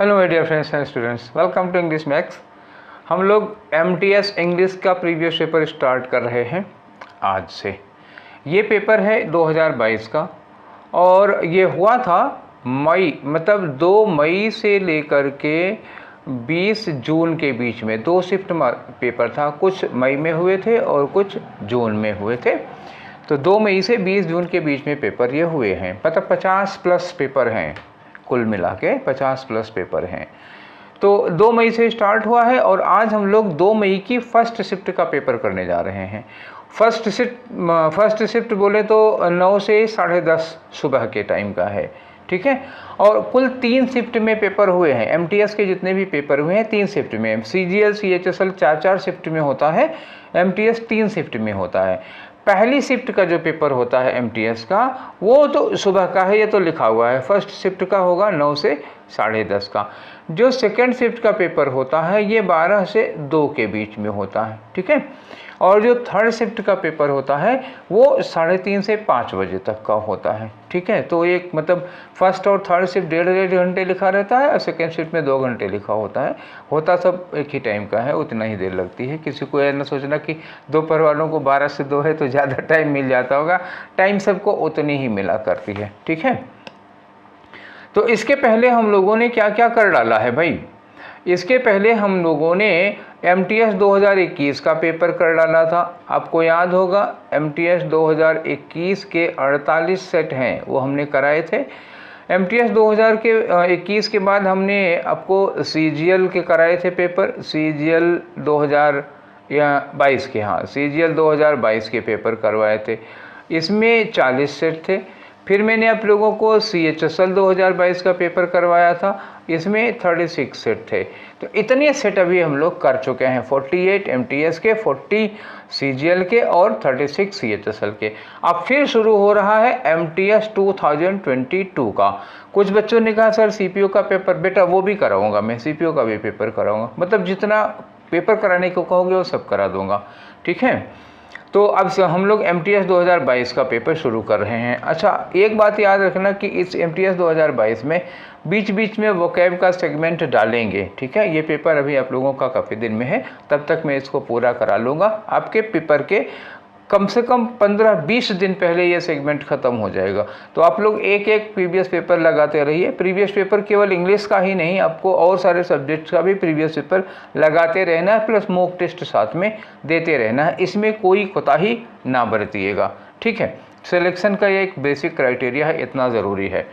Hello my dear friends and students, welcome to English Max. हम लोग MTS English का previous paper start कर रहे हैं आज से। ये पेपर है 2022 का और ये हुआ था मई, मतलब 2 मई से लेकर के 20 जून के बीच में 2 शिफ्ट पेपर था। कुछ मई में हुए थे और कुछ जून में हुए थे। तो 2 मई से 20 जून के बीच में पेपर ये हुए हैं, मतलब 50+ पेपर हैं, कुल मिला के 50+ पेपर हैं। तो 2 मई से स्टार्ट हुआ है और आज हम लोग 2 मई की फर्स्ट शिफ्ट का पेपर करने जा रहे हैं। फर्स्ट शिफ्ट बोले तो 9 से 10:30 सुबह के टाइम का है, ठीक है। और कुल 3 शिफ्ट में पेपर हुए हैं। MTS के जितने भी पेपर हुए हैं 3 शिफ्ट में। CGL CHSL 4-4 शिफ्ट में होता है, MTS 3 शिफ्ट में होता है। पहली शिफ्ट का जो पेपर होता है MTS का, वो तो सुबह का है, ये तो लिखा हुआ है। फर्स्ट शिफ्ट का होगा 9 से 10:30 का। जो सेकेंड शिफ्ट का पेपर होता है ये 12 से 2 के बीच में होता है, ठीक है। और जो थर्ड शिफ्ट का पेपर होता है वो 3:30 से 5 बजे तक का होता है, ठीक है। तो एक मतलब फर्स्ट और थर्ड शिफ्ट 1.5 घंटे लिखा रहता है और सेकेंड शिफ्ट में 2 घंटे लिखा होता है। होता सब एक ही टाइम का है, उतना ही देर लगती है। किसी को यह न सोचना कि दोपहर वालों को 12 से 2 है तो ज़्यादा टाइम मिल जाता होगा। टाइम सबको उतनी ही मिला करती है, ठीक है। तो इसके पहले हम लोगों ने क्या क्या कर डाला है भाई। इसके पहले हम लोगों ने MTS 2021 का पेपर कर डाला था। आपको याद होगा MTS 2021 के 48 सेट हैं, वो हमने कराए थे। MTS 2021 के बाद हमने आपको CGL के कराए थे पेपर। CGL 2022 के, हाँ CGL 2022 के पेपर करवाए थे। इसमें 40 सेट थे। फिर मैंने आप लोगों को CHSL 2022 का पेपर करवाया था, इसमें 36 सेट थे। तो इतने सेट अभी हम लोग कर चुके हैं, 48 MTS के, 40 CGL के और 36 CHSL के। अब फिर शुरू हो रहा है MTS 2022 का। कुछ बच्चों ने कहा सर CPO का पेपर, बेटा वो भी कराऊंगा मैं, CPO का भी पेपर कराऊंगा। मतलब जितना पेपर कराने को कहोगे वो सब करा दूंगा, ठीक है। तो अब हम लोग MTS 2022 का पेपर शुरू कर रहे हैं। अच्छा, एक बात याद रखना कि इस MTS 2022 में बीच बीच में वोकैब का सेगमेंट डालेंगे, ठीक है। ये पेपर अभी आप लोगों का काफ़ी दिन में है, तब तक मैं इसको पूरा करा लूँगा। आपके पेपर के कम से कम 15-20 दिन पहले ये सेगमेंट ख़त्म हो जाएगा। तो आप लोग एक एक प्रीवियस पेपर लगाते रहिए। प्रीवियस पेपर केवल इंग्लिश का ही नहीं, आपको और सारे सब्जेक्ट्स का भी प्रीवियस पेपर लगाते रहना है, प्लस मॉक टेस्ट साथ में देते रहना है। इसमें कोई कोताही ना बरतिएगा, ठीक है। सिलेक्शन का ये एक बेसिक क्राइटेरिया है, इतना ज़रूरी है।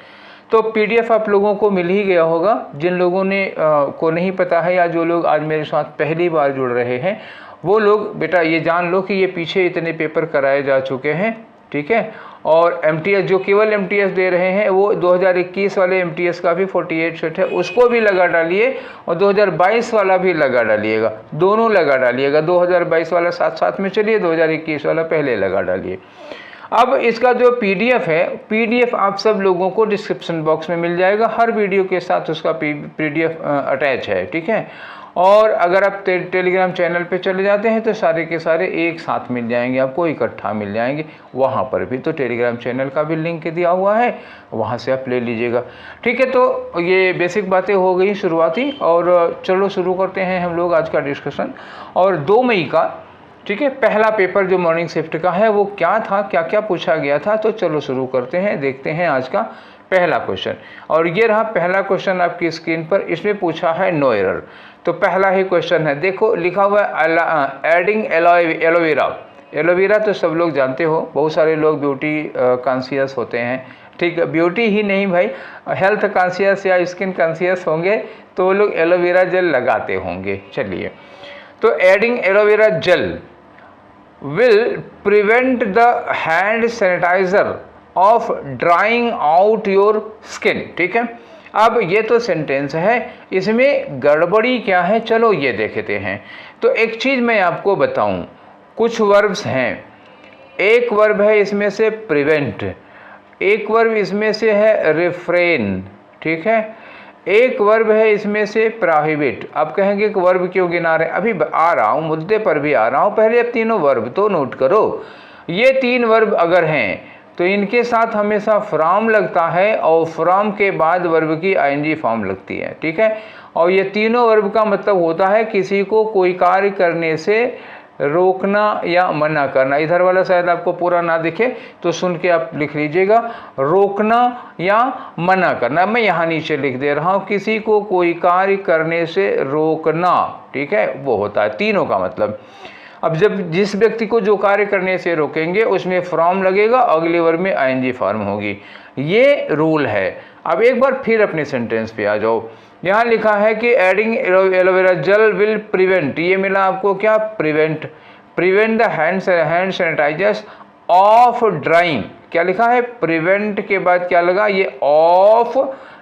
तो PDF आप लोगों को मिल ही गया होगा। जिन लोगों ने को नहीं पता है या जो लोग आज मेरे साथ पहली बार जुड़ रहे हैं, वो लोग बेटा ये जान लो कि ये पीछे इतने पेपर कराए जा चुके हैं, ठीक है। और MTS जो केवल MTS दे रहे हैं, वो 2021 वाले MTS का भी 48 सेट है, उसको भी लगा डालिए और 2022 वाला भी लगा डालिएगा। दोनों लगा डालिएगा, 2022 वाला साथ साथ में चलिए, 2021 वाला पहले लगा डालिए। अब इसका जो PDF है, PDF आप सब लोगों को डिस्क्रिप्शन बॉक्स में मिल जाएगा। हर वीडियो के साथ उसका PDF अटैच है, ठीक है। और अगर आप टेलीग्राम चैनल पे चले जाते हैं तो सारे के सारे एक साथ मिल जाएंगे, आपको इकट्ठा मिल जाएंगे। वहाँ पर भी तो टेलीग्राम चैनल का भी लिंक दिया हुआ है, वहाँ से आप ले लीजिएगा, ठीक है। तो ये बेसिक बातें हो गई शुरुआती, और चलो शुरू करते हैं हम लोग आज का डिस्कशन। और 2 मई का, ठीक है, पहला पेपर जो मॉर्निंग शिफ्ट का है वो क्या था, क्या क्या पूछा गया था, तो चलो शुरू करते हैं, देखते हैं आज का पहला क्वेश्चन। और ये रहा पहला क्वेश्चन आपकी स्क्रीन पर। इसमें पूछा है नो एरर। तो पहला ही क्वेश्चन है, देखो लिखा हुआ है एडिंग एलोवेरा। एलोवेरा तो सब लोग जानते हो, बहुत सारे लोग ब्यूटी कॉन्शियस होते हैं, ठीक है। ब्यूटी ही नहीं भाई, हेल्थ कॉन्शियस या स्किन कॉन्शियस होंगे तो वो लोग एलोवेरा जेल लगाते होंगे। चलिए, तो adding aloe vera jail will prevent the hand sanitizer of drying out your skin, ठीक है। अब ये तो सेंटेंस है, इसमें गड़बड़ी क्या है चलो ये देखते हैं। तो एक चीज़ मैं आपको बताऊं, कुछ वर्ब्स हैं। एक वर्ब है इसमें से प्रिवेंट, एक वर्ब इसमें से है रिफ्रेन, ठीक है। एक वर्ब है इसमें से प्रोहिबिट। आप कहेंगे कि वर्ब क्यों गिना रहे हैं, अभी आ रहा हूँ, मुद्दे पर भी आ रहा हूँ। पहले अब तीनों वर्ब तो नोट करो। ये 3 वर्ब अगर हैं तो इनके साथ हमेशा फ्रॉम लगता है और फ्रॉम के बाद वर्ब की आईएनजी फॉर्म लगती है, ठीक है। और ये तीनों वर्ब का मतलब होता है किसी को कोई कार्य करने से रोकना या मना करना। इधर वाला शायद आपको पूरा ना दिखे तो सुन के आप लिख लीजिएगा, रोकना या मना करना। मैं यहाँ नीचे लिख दे रहा हूँ, किसी को कोई कार्य करने से रोकना, ठीक है, वो होता है तीनों का मतलब। अब जब जिस व्यक्ति को जो कार्य करने से रोकेंगे उसमें फ्रॉम लगेगा, अगले वर्ब में आईएनजी फॉर्म होगी, ये रूल है। अब एक बार फिर अपने सेंटेंस पे आ जाओ। यहाँ लिखा है कि adding aloe vera gel will prevent, ये मिला आपको क्या, prevent the hand sanitisers of drying. क्या लिखा है, प्रिवेंट के बाद क्या लगा, ये of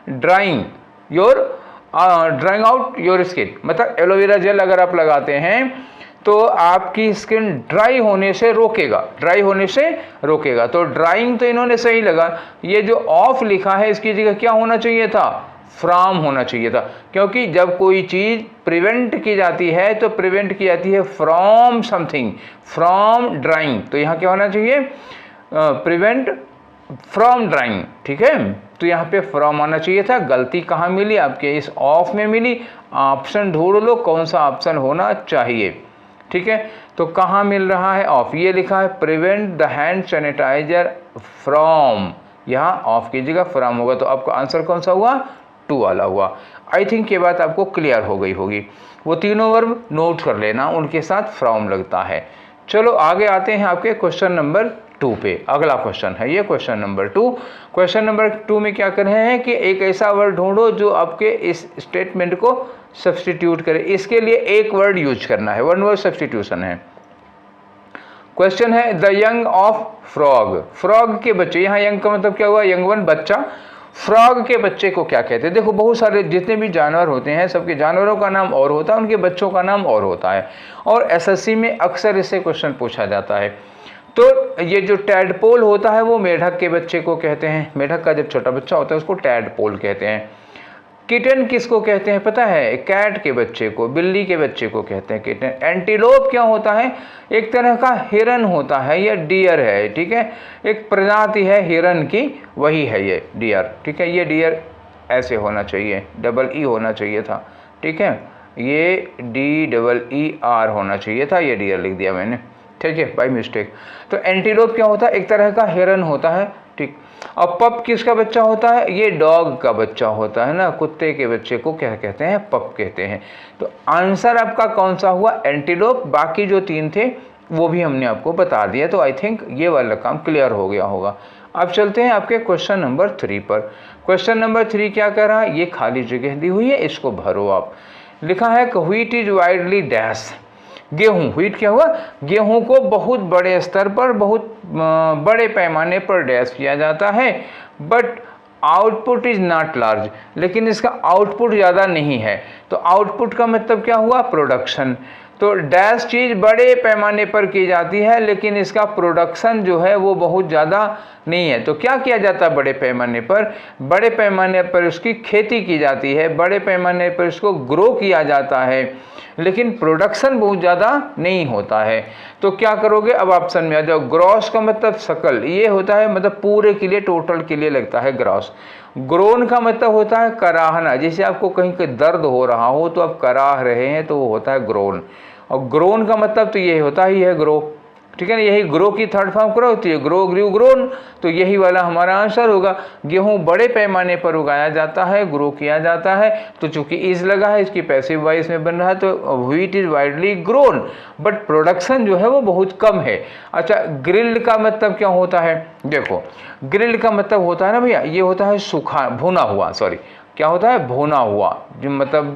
drying your drying out your skin. मतलब एलोवेरा जेल अगर आप लगाते हैं तो आपकी स्किन ड्राई होने से रोकेगा, ड्राई होने से रोकेगा। तो ड्राइंग तो इन्होंने सही लगा, ये जो ऑफ लिखा है इसकी जगह क्या होना चाहिए था, फ्रॉम होना चाहिए था। क्योंकि जब कोई चीज़ प्रिवेंट की जाती है तो प्रिवेंट की जाती है फ्रॉम समथिंग, फ्रॉम ड्राइंग। तो यहाँ क्या होना चाहिए, प्रिवेंट फ्रॉम ड्राइंग, ठीक है। तो यहाँ पे फ्रॉम आना चाहिए था। गलती कहाँ मिली, आपके इस ऑफ में मिली। ऑप्शन ढूंढ लो कौन सा ऑप्शन होना चाहिए, ठीक है। तो कहाँ मिल रहा है, ऑफ। ये लिखा है prevent the hand sanitiser from, यहाँ ऑफ की जगह फ्रॉम होगा। तो आपका आंसर कौन सा हुआ, 2 वाला हुआ। आई थिंक ये बात आपको क्लियर हो गई होगी। वो तीनों वर्ब नोट कर लेना, उनके साथ फ्रॉम लगता है। चलो आगे आते हैं आपके क्वेश्चन नंबर 2 पे। अगला क्वेश्चन है ये क्वेश्चन नंबर 2। क्वेश्चन नंबर 2 में क्या कर रहे हैं कि एक ऐसा वर्ड ढूंढो जो आपके इस स्टेटमेंट को सब्स्टिट्यूट करे। इसके लिए एक वर्ड यूज करना है, वन वर्ड सब्स्टिट्यूशन है। क्वेश्चन है the young of frog, frog के बच्चे। यहाँ यंग का मतलब क्या हुआ, यंग वन, बच्चा। फ्रॉग के बच्चे को क्या कहते हैं। देखो बहुत सारे जितने भी जानवर होते हैं सबके जानवरों का नाम और होता है, उनके बच्चों का नाम और होता है। और एसएससी में अक्सर इससे क्वेश्चन पूछा जाता है। तो ये जो टैडपोल होता है वो मेढक के बच्चे को कहते हैं। मेढक का जब छोटा बच्चा होता है उसको टैडपोल कहते हैं। किटन किसको कहते हैं पता है, कैट के बच्चे को, बिल्ली के बच्चे को कहते हैं किटन। एंटीलोप क्या होता है, एक तरह का हिरन होता है, यह डियर है, ठीक है, एक प्रजाति है हिरन की, वही है ये डियर, ठीक है। ये डियर ऐसे होना चाहिए, डबल ई होना चाहिए था, ठीक है, ये DEER होना चाहिए था, ये डियर लिख दिया मैंने, ठीक है, बाय मिस्टेक। तो एंटीलोप क्या होता है, एक तरह का हिरन होता है, ठीक। अब पप किसका बच्चा होता है, ये डॉग का बच्चा होता है ना, कुत्ते के बच्चे को क्या कहते हैं, पप कहते हैं। तो आंसर आपका कौन सा हुआ, एंटीलोप। बाकी जो 3 थे वो भी हमने आपको बता दिया। तो आई थिंक ये वाला काम क्लियर हो गया होगा। अब चलते हैं आपके क्वेश्चन नंबर 3 पर। क्वेश्चन नंबर 3 क्या कर रहा है, ये खाली जगह दी हुई है, इसको भरो आप। लिखा है व्हीट इज वाइडली डैश, गेहूँ, व्हीट क्या हुआ, गेहूँ को बहुत बड़े स्तर पर, बहुत बड़े पैमाने पर डैश किया जाता है, but output is not large, लेकिन इसका आउटपुट ज़्यादा नहीं है। तो आउटपुट का मतलब क्या हुआ, प्रोडक्शन। तो डैश चीज़ बड़े पैमाने पर की जाती है लेकिन इसका प्रोडक्शन जो है वो बहुत ज़्यादा नहीं है। तो क्या किया जाता है बड़े पैमाने पर, बड़े पैमाने पर उसकी खेती की जाती है, बड़े पैमाने पर इसको ग्रो किया जाता है, लेकिन प्रोडक्शन बहुत ज़्यादा नहीं होता है। तो क्या करोगे, अब ऑप्शन में आ जाओ। ग्रॉस का मतलब सकल, ये होता है मतलब पूरे के लिए, टोटल के लिए लगता है ग्रॉस। ग्रोन का मतलब होता है कराहना, जैसे आपको कहीं के दर्द हो रहा हो तो आप कराह रहे हैं तो वो होता है ग्रोन। और ग्रोन का मतलब तो ये होता ही है ग्रो, ठीक है ना, यही ग्रो की थर्ड फॉर्म ग्रो होती है, ग्रो ग्रू ग्रोन। तो यही वाला हमारा आंसर होगा। गेहूं बड़े पैमाने पर उगाया जाता है, ग्रो किया जाता है। तो चूंकि इज लगा है, इसकी पैसिव वॉइस में बन रहा है, तो wheat is widely grown, but production जो है वो बहुत कम है। अच्छा, ग्रिल्ड का मतलब क्या होता है, देखो ग्रिल्ड का मतलब होता है ना भैया, ये होता है सूखा, भुना हुआ, सॉरी क्या होता है, भुना हुआ, जो मतलब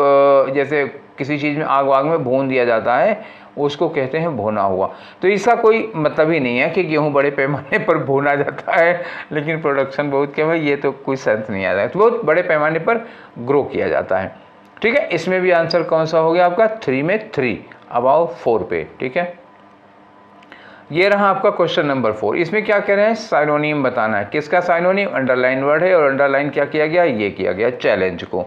जैसे किसी चीज़ में आग वाग में भून दिया जाता है उसको कहते हैं भुना हुआ। तो इसका कोई मतलब ही नहीं है कि गेहूं बड़े पैमाने पर भुना जाता है लेकिन प्रोडक्शन बहुत कम है, ये तो कोई सेंस नहीं आता है। तो बहुत बड़े पैमाने पर ग्रो किया जाता है, ठीक है। इसमें भी आंसर कौन सा हो गया आपका, 3 में 3। अब आओ 4 पे, ठीक है। ये रहा आपका क्वेश्चन नंबर 4। इसमें क्या कह रहे हैं, साइनोनिम बताना है। किसका साइनोनिम, अंडरलाइन वर्ड है, और अंडरलाइन क्या किया गया, ये किया गया चैलेंज को।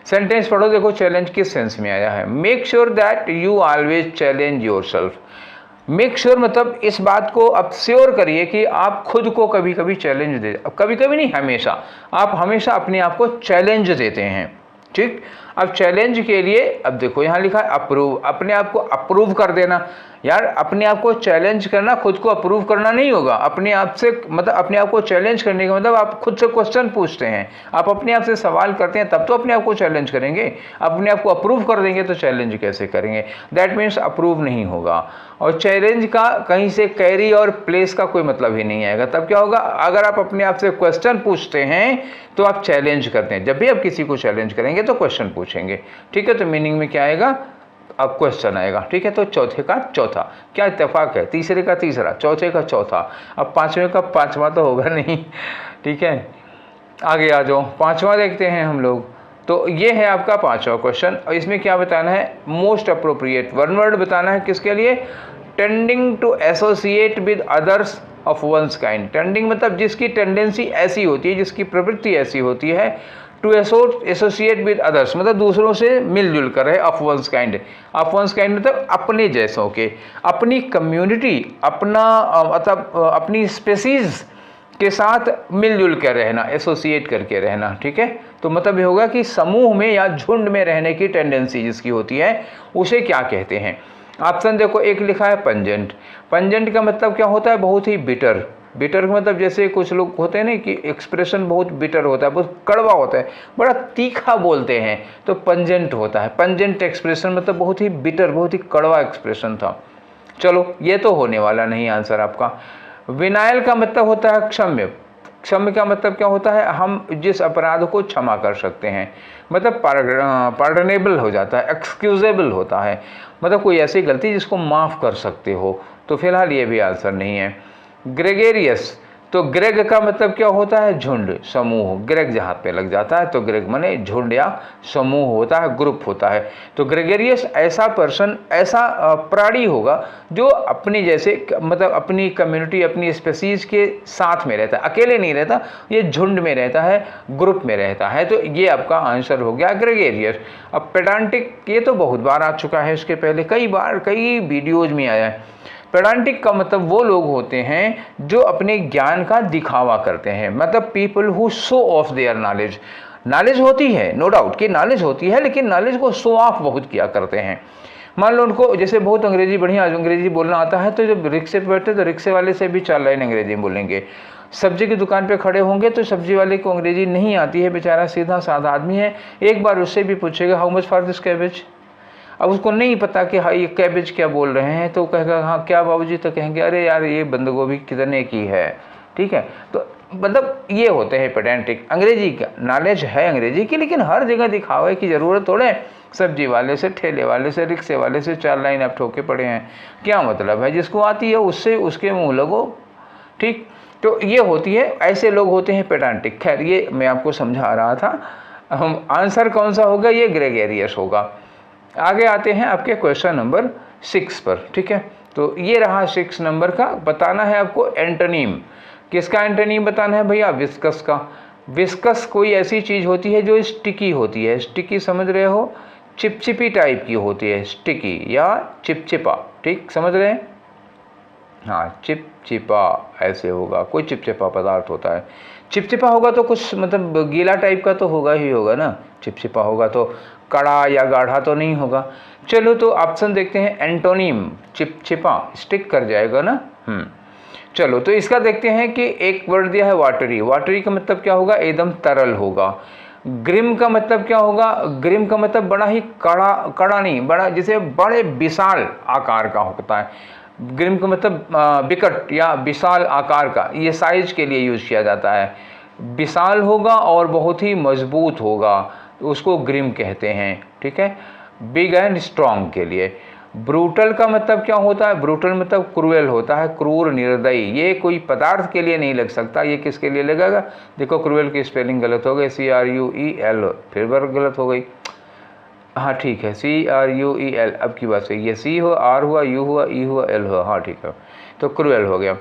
सेंटेंस पढ़ो, देखो चैलेंज किस सेंस में आया है। Make sure that you always challenge yourself. Make sure मतलब इस बात को आप श्योर करिए कि आप खुद को कभी कभी चैलेंज दे, अब कभी कभी नहीं, हमेशा आप हमेशा अपने आप को चैलेंज देते हैं। ठीक, अब चैलेंज के लिए अब देखो यहाँ लिखा है अप्रूव, अपने आप को अप्रूव कर देना। यार अपने आप को चैलेंज करना, खुद को अप्रूव करना नहीं होगा। अपने आप से मतलब अपने आप को चैलेंज करने का मतलब आप खुद से क्वेश्चन पूछते हैं, आप अपने आप से सवाल करते हैं, तब तो अपने आप को चैलेंज करेंगे। अपने आप को अप्रूव कर देंगे तो चैलेंज कैसे करेंगे? दैट मीन्स अप्रूव नहीं होगा। और चैलेंज का कहीं से कैरी और प्लेस का कोई मतलब ही नहीं आएगा। तब क्या होगा? अगर आप अपने आप से क्वेश्चन पूछते हैं तो आप चैलेंज करते हैं। जब भी आप किसी को चैलेंज करेंगे तो क्वेश्चन पूछेंगे। ठीक है, तो मीनिंग में क्या आएगा? अब क्वेश्चन आएगा। ठीक है, तो चौथे का चौथा, क्या इत्तेफाक है, तीसरे का तीसरा, चौथे का चौथा। अब पांचवें का पांचवा तो होगा नहीं। ठीक है, आगे आ जाओ, पांचवा देखते हैं हम लोग। तो ये है आपका पांचवा क्वेश्चन, और इसमें क्या बताना है? मोस्ट अप्रोप्रिएट वन वर्ड बताना है। किसके लिए? Tending to associate with others of one's kind. Tending मतलब जिसकी टेंडेंसी ऐसी होती है, जिसकी प्रवृत्ति ऐसी होती है। टू एसोसिएट विद अदर्स मतलब दूसरों से मिलजुल कर रहे। Of one's kind, of one's kind मतलब अपने जैसों के, अपनी कम्युनिटी, अपना मतलब अपनी स्पेसीज के साथ मिलजुल कर रहना, एसोसिएट करके रहना। ठीक है, तो मतलब ये होगा कि समूह में या झुंड में रहने की टेंडेंसी जिसकी होती है उसे क्या कहते हैं? ऑप्शन देखो, एक लिखा है पंजेंट। पंजेंट का मतलब क्या होता है? बहुत ही बिटर। बिटर का मतलब जैसे कुछ लोग होते हैं ना कि एक्सप्रेशन बहुत बिटर होता है, बहुत कड़वा होता है, बड़ा तीखा बोलते हैं, तो पंजेंट होता है। पंजेंट एक्सप्रेशन मतलब बहुत ही बिटर, बहुत ही कड़वा एक्सप्रेशन था। चलो ये तो होने वाला नहीं आंसर आपका। विनायल का मतलब होता है क्षम्य। क्षम्य का मतलब क्या होता है? हम जिस अपराध को क्षमा कर सकते हैं, मतलब पार्डनेबल हो जाता है, एक्सक्यूजेबल होता है, मतलब कोई ऐसी गलती जिसको माफ़ कर सकते हो। तो फिलहाल ये भी आंसर नहीं है। ग्रेगेरियस, तो ग्रेग का मतलब क्या होता है? झुंड, समूह। ग्रेग जहाँ पे लग जाता है तो ग्रेग माने झुंड या समूह होता है, ग्रुप होता है। तो ग्रेगेरियस ऐसा पर्सन, ऐसा प्राणी होगा जो अपनी जैसे मतलब अपनी कम्युनिटी, अपनी स्पेसीज के साथ में रहता है, अकेले नहीं रहता, ये झुंड में रहता है, ग्रुप में रहता है। तो ये आपका आंसर हो गया ग्रेगेरियस। अब पेडांटिक, ये तो बहुत बार आ चुका है, इसके पहले कई बार कई वीडियोज में आया है। पेडांटिक का मतलब वो लोग होते हैं जो अपने ज्ञान का दिखावा करते हैं, मतलब people who show of their knowledge. Knowledge होती है, नो डाउट कि नॉलेज होती है, लेकिन नॉलेज को शो ऑफ बहुत किया करते हैं। मान लो उनको जैसे बहुत अंग्रेजी बढ़िया अंग्रेजी बोलना आता है, तो जब रिक्शे पर बैठे तो रिक्शे वाले से भी 4 लाइन अंग्रेजी बोलेंगे। सब्जी की दुकान पे खड़े होंगे तो सब्जी वाले को अंग्रेजी नहीं आती है, बेचारा सीधा साधा आदमी है, एक बार उससे भी पूछेगा how much for this cabbage. अब उसको नहीं पता कि हाँ ये कैबेज क्या बोल रहे हैं, तो कहेगा हाँ क्या बाबूजी, तो कहेंगे अरे यार ये बंद गोभी कितने की है। ठीक है, तो मतलब ये होते हैं पेडेंटिक। अंग्रेजी का नॉलेज है अंग्रेजी की, लेकिन हर जगह दिखावे की ज़रूरत थोड़े। सब्जी वाले से, ठेले वाले से, रिक्शे वाले से 4 लाइन आप ठोके पड़े हैं, क्या मतलब है? जिसको आती है उससे उसके मुँह लगो। ठीक, तो ये होती है, ऐसे लोग होते हैं पेडेंटिक। खैर ये मैं आपको समझा रहा था। हम आंसर कौन सा होगा? ये ग्रेगेरियस होगा। आगे आते हैं आपके क्वेश्चन नंबर 6 पर। ठीक है, तो ये रहा 6 नंबर का। बताना है आपको एंटोनीम। किसका एंटोनीम बताना है भैया? विस्कस का। विस्कस कोई ऐसी चीज़ होती है जो स्टिकी होती है। स्टिकी समझ रहे हो? चिपचिपी टाइप की होती है, स्टिकी या चिपचिपा। ठीक, समझ रहे हैं? हाँ, चिपचिपा ऐसे होगा, कोई चिपचिपा पदार्थ होता है। चिपचिपा होगा तो कुछ मतलब गीला टाइप का तो होगा ही होगा ना। चिपचिपा होगा तो कड़ा या गाढ़ा तो नहीं होगा। चलो तो ऑप्शन देखते हैं। एंटोनीम चिपचिपा, स्टिक कर जाएगा ना। चलो तो इसका देखते हैं कि एक वर्ड दिया है वाटरी। वाटरी का मतलब क्या होगा? एकदम तरल होगा। ग्रिम का मतलब क्या होगा? ग्रिम का मतलब बड़ा ही कड़ा नहीं, बड़ा जैसे बड़े विशाल आकार का होता है। ग्रिम का मतलब विकट या विशाल आकार का, ये साइज के लिए यूज किया जाता है। विशाल होगा और बहुत ही मजबूत होगा, तो उसको ग्रिम कहते हैं। ठीक है, बिग एंड स्ट्रॉन्ग के लिए। ब्रूटल का मतलब क्या होता है? ब्रूटल मतलब क्रूएल होता है, क्रूर, निर्दयी। ये कोई पदार्थ के लिए नहीं लग सकता, ये किसके लिए लगेगा? देखो क्रूएल की स्पेलिंग गलत हो गई, CRUEL, फिर बार गलत हो गई। हाँ ठीक है, CRUEL, अब की बात सही है। C हो, R हुआ, U हुआ, E हुआ, L हुआ। हाँ ठीक है, तो क्रूएल हो गया।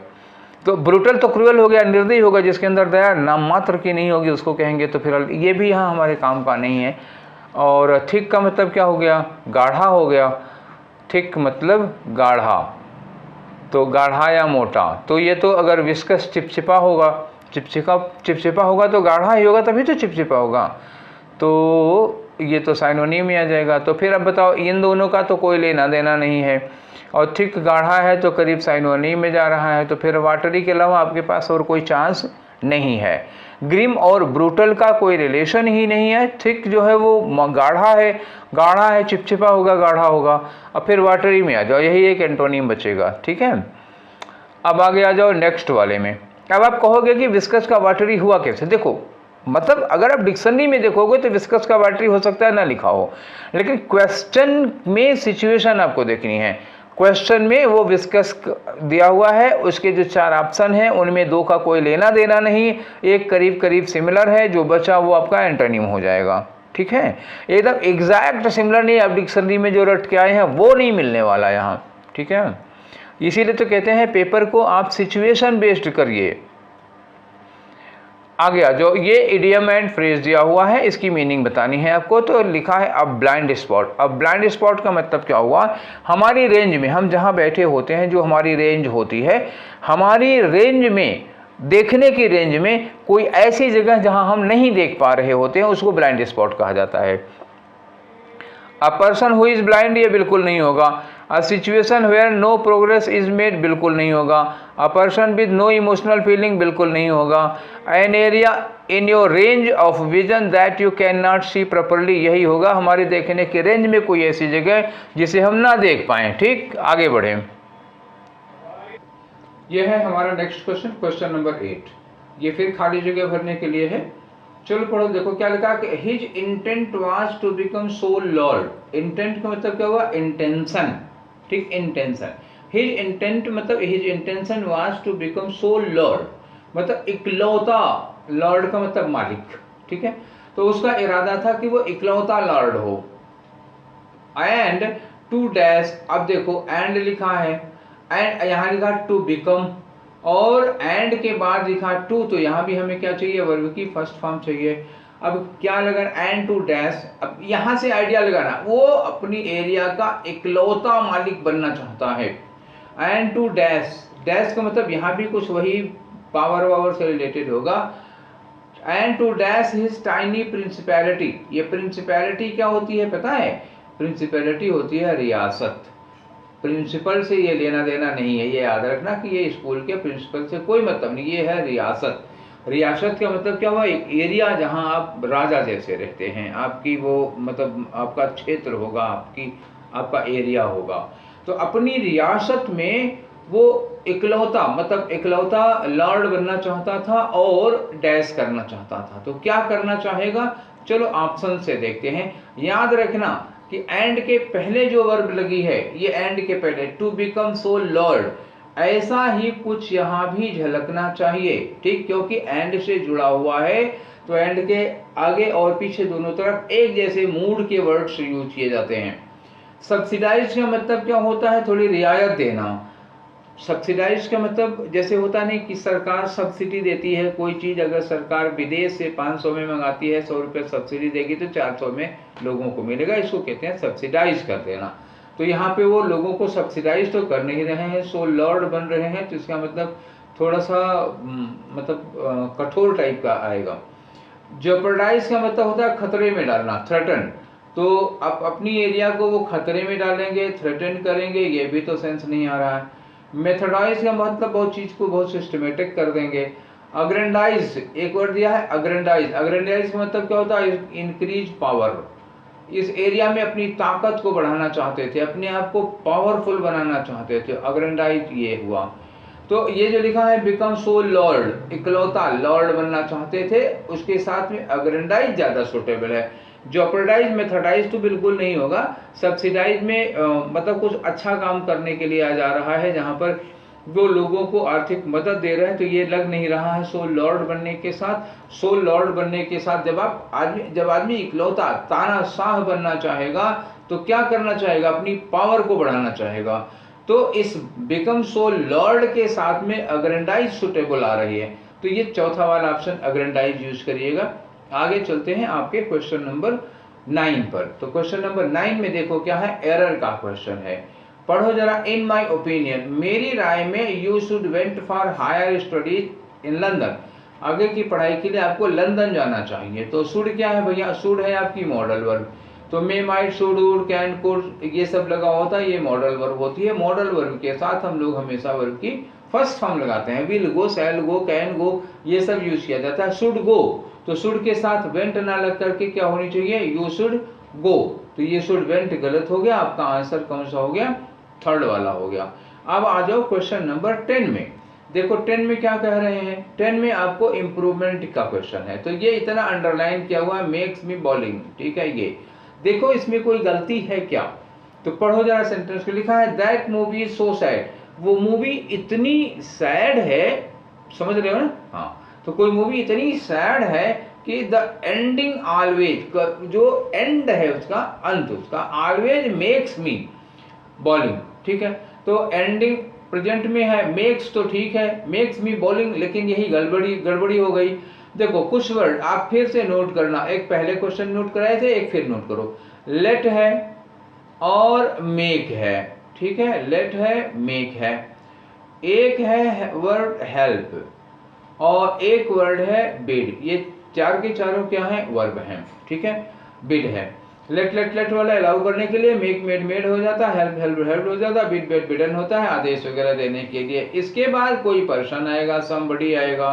तो ब्रूटल तो क्रूएल हो गया, निर्दयी होगा, जिसके अंदर दया नाम मात्र की नहीं होगी उसको कहेंगे। तो फिर ये भी यहाँ हमारे काम का नहीं है। और थिक का मतलब क्या हो गया? गाढ़ा हो गया। थिक मतलब गाढ़ा। तो गाढ़ा या मोटा, तो ये तो अगर विस्कस चिपचिपा होगा, चिपचिपा होगा तो गाढ़ा ही होगा, तभी तो चिपचिपा होगा, तो ये तो साइनोनिम में आ जाएगा। तो फिर अब बताओ, इन दोनों का तो कोई लेना देना नहीं है, और थिक गाढ़ा है तो करीब साइनोनिम में जा रहा है, तो फिर वाटरी के अलावा आपके पास और कोई चांस नहीं है। ग्रिम और ब्रूटल का कोई रिलेशन ही नहीं है, थिक जो है वो गाढ़ा है, चिपचिपा होगा, गाढ़ा होगा। अब फिर वाटरी में आ जाओ, यही एक एंटोनिम बचेगा, ठीक है। अब आगे आ जाओ नेक्स्ट वाले में। अब आप कहोगे कि विस्कस का वाटरी हुआ कैसे? देखो, मतलब अगर आप डिक्शनरी में देखोगे तो विस्कस का वाटरी हो सकता है ना लिखा हो, लेकिन क्वेश्चन में सिचुएशन आपको देखनी है। क्वेश्चन में वो विस्कस दिया हुआ है, उसके जो 4 ऑप्शन हैं उनमें 2 का कोई लेना देना नहीं, एक करीब करीब सिमिलर है, जो बचा वो आपका एंटोनिम हो जाएगा, ठीक है। एकदम एग्जैक्ट सिमिलर नहीं, आप डिक्शनरी में जो रट के आए हैं वो नहीं मिलने वाला यहाँ, ठीक है। इसीलिए तो कहते हैं पेपर को आप सिचुएशन बेस्ड करिए। आ गया जो ये इडियम एंड फ्रेज दिया हुआ है, इसकी मीनिंग बतानी है आपको, तो लिखा है अब ब्लाइंड स्पॉट। अब ब्लाइंड स्पॉट का मतलब क्या हुआ? हमारी रेंज में, हम जहाँ बैठे होते हैं, जो हमारी रेंज होती है, हमारी रेंज में, देखने की रेंज में कोई ऐसी जगह जहाँ हम नहीं देख पा रहे होते हैं, उसको ब्लाइंड स्पॉट कहा जाता है। A person who is blind, ये बिल्कुल नहीं होगा। A situation where no progress is made, बिल्कुल नहीं होगा। A person with no emotional feeling, बिल्कुल नहीं होगा। An area in your range of vision that you can not see properly, यही होगा, हमारे देखने के रेंज में कोई ऐसी जगह जिसे हम ना देख पाएं, ठीक। आगे बढ़े, यह है हमारा नेक्स्ट क्वेश्चन, क्वेश्चन नंबर 8। ये फिर खाली जगह भरने के लिए है। चलो पढ़ो, देखो क्या लिखा कि his intent was to become sole lord. Intent का मतलब क्या हुआ? इंटेंशन, ठीक, इंटेंशन। हिज इंटेंट मतलब his intention was to become sole lord, मतलब इकलौता, लॉर्ड का मतलब मालिक, ठीक है। तो उसका इरादा था कि वो इकलौता लॉर्ड हो। एंड टू डैश, अब देखो एंड लिखा है, एंड यहाँ लिखा टू बिकम, और एंड के बाद लिखा टू, तो यहाँ भी हमें क्या चाहिए? वर्ब की फर्स्ट फॉर्म चाहिए। अब क्या लगाना? And to dash. अब यहाँ से आइडिया लगाना, वो अपनी एरिया का इकलौता मालिक बनना चाहता है। एंड टू डैश, डैश का मतलब यहाँ भी कुछ वही पावर वावर से रिलेटेड होगा। And to dash his tiny principality. ये प्रिंसिपैलिटी क्या होती है पता है? प्रिंसिपैलिटी होती है रियासत। प्रिंसिपल से ये लेना देना नहीं है, ये याद रखना कि ये स्कूल के प्रिंसिपल से कोई मतलब नहीं, ये है रियासत। रियासत का मतलब क्या हुआ? एक एरिया जहां आप राजा जैसे रहते हैं, आपकी वो मतलब आपका क्षेत्र होगा, आपका एरिया होगा। तो अपनी रियासत में वो इकलौता, मतलब इकलौता लॉर्ड बनना चाहता था और डैश करना चाहता था। तो क्या करना चाहेगा? चलो ऑप्शन से देखते हैं। याद रखना कि एंड के पहले जो वर्ब लगी है, ये एंड के पहले, टू बिकम सो लॉर्ड, ऐसा ही कुछ यहाँ भी झलकना चाहिए, ठीक, क्योंकि एंड से जुड़ा हुआ है। तो एंड के आगे और पीछे दोनों तरफ एक जैसे मूड के वर्ड्स यूज किए जाते हैं। सब्सिडाइज का मतलब क्या होता है? थोड़ी रियायत देना। सब्सिडाइज का मतलब जैसे होता नहीं कि सरकार सब्सिडी देती है, कोई चीज़ अगर सरकार विदेश से 500 में मंगाती है, 100 रुपये सब्सिडी देगी तो 400 में लोगों को मिलेगा, इसको कहते हैं सब्सिडाइज कर देना। तो यहाँ पे वो लोगों को सब्सिडाइज तो कर नहीं रहे हैं, सो लॉर्ड बन रहे हैं, तो इसका मतलब थोड़ा सा मतलब कठोर टाइप का आएगा। जेपर्डाइज का मतलब होता है खतरे में डालना, थ्रेटन। तो आप अपनी एरिया को वो खतरे में डालेंगे, थ्रेटन करेंगे, ये भी तो सेंस नहीं आ रहा है। मेथोडाइज का मतलब बहुत चीज को बहुत सिस्टमेटिक कर देंगे। अग्रेंडाइज, एक वर्ड दिया है अग्रेंडाइज। अग्रेंडाइज का मतलब क्या होता है? Increase power. इस एरिया में अपनी ताकत को बढ़ाना चाहते थे, अपने आप को पावरफुल बनाना चाहते थे, अग्रेंडाइज ये हुआ। तो ये जो लिखा है बिकम सो लॉर्ड, इकलौता लॉर्ड बनना चाहते थे, उसके साथ में अग्रेंडाइज ज्यादा सुटेबल है। जेपर्डाइज मेथोडाइज तो बिल्कुल नहीं होगा। सब्सिडाइज में मतलब कुछ अच्छा काम करने के लिए आ जा रहा है, जहां पर वो लोगों को आर्थिक मदद दे रहे हैं, तो ये लग नहीं रहा है सो लॉर्ड बनने के साथ। सो लॉर्ड बनने के साथ जब आदमी इकलौता तानाशाह बनना चाहेगा तो क्या करना चाहेगा? अपनी पावर को बढ़ाना चाहेगा। तो इस बिकम सो लॉर्ड के साथ में अग्रेंडाइज सुटेबल आ रही है, तो ये चौथा वाला ऑप्शन अग्रेंडाइज यूज करिएगा। आगे चलते हैं आपके क्वेश्चन नंबर 9 पर। तो क्वेश्चन नंबर 9 में देखो क्या है, एरर का क्वेश्चन है। पढ़ो जरा। इन माई ओपिनियन, मेरी राय में, you should went for higher studies in London, आगे की पढ़ाई के लिए आपको लंदन जाना चाहिए। तो शुड क्या है भैया, शुड है आपकी मॉडल वर्ब। तो may, might, should, would, can, could ये सब लगा होता है, ये मॉडल वर्ब होती है। मॉडल वर्ब के साथ हम लोग हमेशा वर्ब की फर्स्ट फॉर्म लगाते हैं। Will go, shell go, can go, ये सब यूज किया जाता है। शुड गो, तो शुड के साथ वेंट ना लग करके क्या होनी चाहिए, यू शुड गो। तो ये शुड वेंट गलत हो गया, आपका आंसर कौन सा हो गया, थर्ड वाला हो गया। अब आ जाओ क्वेश्चन नंबर 10 में। देखो 10 में क्या कह रहे हैं, 10 में आपको इंप्रूवमेंट का क्वेश्चन है। तो ये इतना अंडरलाइन किया हुआ है, मेक्स मी बॉलिंग, ठीक है। ये देखो इसमें कोई गलती है क्या, तो पढ़ो जरा सेंटेंस को। लिखा है that movie is so sad, वो मूवी इतनी सैड है, समझ रहे हो ना, हाँ। तो कोई मूवी इतनी सैड है कि द एंडिंग ऑलवेज, जो एंड है उसका, अंत उसका, ऑलवेज मेक्स मी बॉलिंग, ठीक है। तो एंडिंग प्रेजेंट में है, मेक्स तो ठीक है, मेक्स मी बॉलिंग, लेकिन यही गड़बड़ी हो गई। देखो कुछ वर्ड आप फिर से नोट करना, एक पहले क्वेश्चन नोट कराए थे, एक फिर नोट करो। लेट है और मेक है, ठीक है, लेट है, मेक है। एक है वर्ड हेल्प और एक वर्ड है बिड, ये चार के चारों क्या है, वर्ब हैं, ठीक है। बिड है, लेट वाला अलाउ करने के लिए, मेक मेड मेड हो जाता है, हेल्प हो जाता है, बिड बेड बिडन होता है आदेश वगैरह देने के लिए। इसके बाद कोई पर्सन आएगा, समबडी आएगा,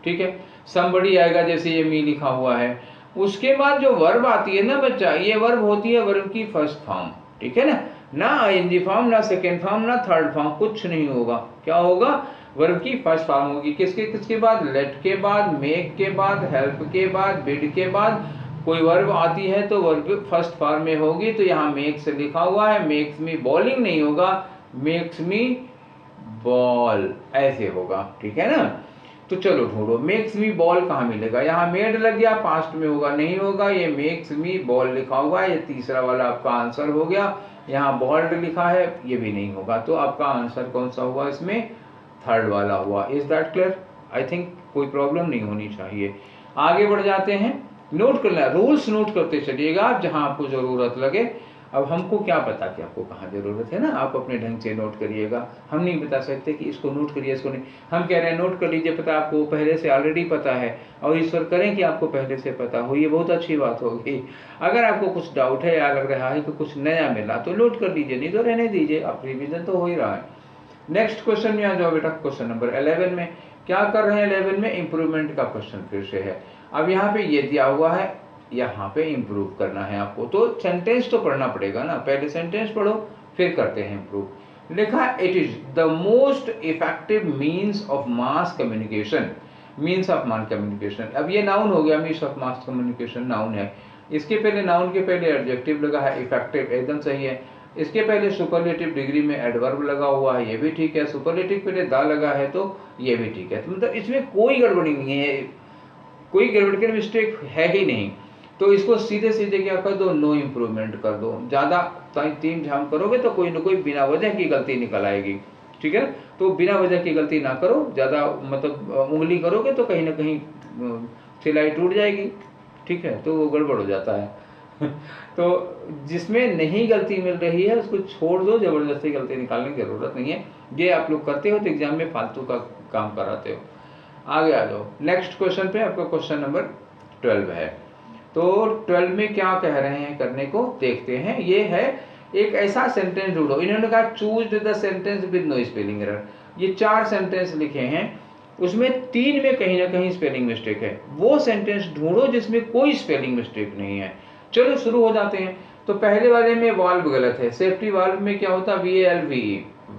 ठीक है, समबडी आएगा, जैसे ये मी लिखा हुआ है। उसके बाद जो वर्ब आती है ना बच्चा, ये वर्ब होती है वर्ब की फर्स्ट फॉर्म, ठीक है ना आईएनजी फॉर्म, ना सेकेंड फॉर्म, ना थर्ड फॉर्म, कुछ नहीं होगा। क्या होगा, वर्ब की फर्स्ट फॉर्म होगी। किसके बाद, लेट के बाद, मेक के बाद, हेल्प के बाद, बिड के बाद कोई वर्ब आती है तो वर्ब फर्स्ट फॉर्म में होगी। तो यहाँ मेक्स लिखा हुआ है, मेक्स मी बॉलिंग नहीं होगा, मेक्स मी बॉल ऐसे होगा, ठीक है ना। तो चलो ढूंढो मेक्स मी बॉल कहाँ मिलेगा, यहाँ मेड लग गया, पास्ट में होगा, नहीं होगा, ये मेक्स मी बॉल लिखा हुआ है, ये तीसरा वाला आपका आंसर हो गया। यहाँ बॉल्ड लिखा है, ये भी नहीं होगा। तो आपका आंसर कौन सा हुआ इसमें, थर्ड वाला हुआ। Is that clear, I think कोई प्रॉब्लम नहीं होनी चाहिए। आगे बढ़ जाते हैं, नोट करना, रूल्स नोट करते चलिएगा आप जहां आपको जरूरत लगे। अब हमको क्या पता कि आपको कहाँ जरूरत है ना, आप अपने ढंग से नोट करिएगा। हम नहीं बता सकते कि इसको नोट करिए, इसको नहीं। हम कह रहे हैं नोट कर लीजिए, पता आपको पहले से ऑलरेडी पता है, और ईश्वर करें कि आपको पहले से पता हो, ये बहुत अच्छी बात होगी। अगर आपको कुछ डाउट है या लग रहा है कि कुछ नया मिला तो नोट कर लीजिए, नहीं तो रहने दीजिए, आप रिविजन तो हो ही रहा है। नेक्स्ट क्वेश्चन में आ जाओ बेटा, क्वेश्चन नंबर 11 में क्या कर रहे हैं, 11 में इंप्रूवमेंट का क्वेश्चन फिर से है। अब यहाँ पे ये दिया हुआ है, यहाँ पे इंप्रूव करना है आपको, तो सेंटेंस तो पढ़ना पड़ेगा ना, पहले सेंटेंस पढ़ो फिर करते हैं इंप्रूव। लिखा है it is the most effective means of mass communication, means of mass communication. अब ये नाउन हो गया, means of mass communication noun है, इसके पहले नाउन के पहले एडजेक्टिव लगा है, इफेक्टिव एकदम सही है। इसके पहले सुपरलेटिव डिग्री में एडवर्ब लगा हुआ है, ये भी ठीक है। सुपरलेटिव पहले दा लगा है तो ये भी ठीक है। तो मतलब इसमें कोई गड़बड़ी नहीं है, कोई गड़बड़ की मिस्टेक है ही नहीं। तो इसको सीधे सीधे क्या कर दो, नो इम्प्रूवमेंट कर दो। ज़्यादा तीन झाम करोगे तो कोई ना कोई बिना वजह की गलती निकल आएगी, ठीक है। तो बिना वजह की गलती ना करो, ज़्यादा मतलब उंगली करोगे तो कहीं ना कहीं सिलाई टूट जाएगी, ठीक है, तो वो गड़बड़ हो जाता है। तो जिसमें नहीं गलती मिल रही है उसको छोड़ दो, जबरदस्ती गलती निकालने की जरूरत नहीं है। ये आप लोग करते हो तो एग्जाम में फालतू का काम कराते हो। आगे आ जाओ नेक्स्ट क्वेश्चन पे, आपका क्वेश्चन नंबर 12 है। तो 12 में क्या कह रहे हैं करने को, देखते हैं। ये है एक ऐसा सेंटेंस ढूंढो, इन्होंने कहा choose the sentence with no spelling error. ये 4 सेंटेंस लिखे हैं, उसमें 3 में कहीं ना कहीं स्पेलिंग मिस्टेक है। वो सेंटेंस ढूंढो जिसमें कोई स्पेलिंग मिस्टेक नहीं है। चलो शुरू हो जाते हैं। तो पहले वाले में वाल्व गलत है, सेफ्टी वाल्व में क्या होता है,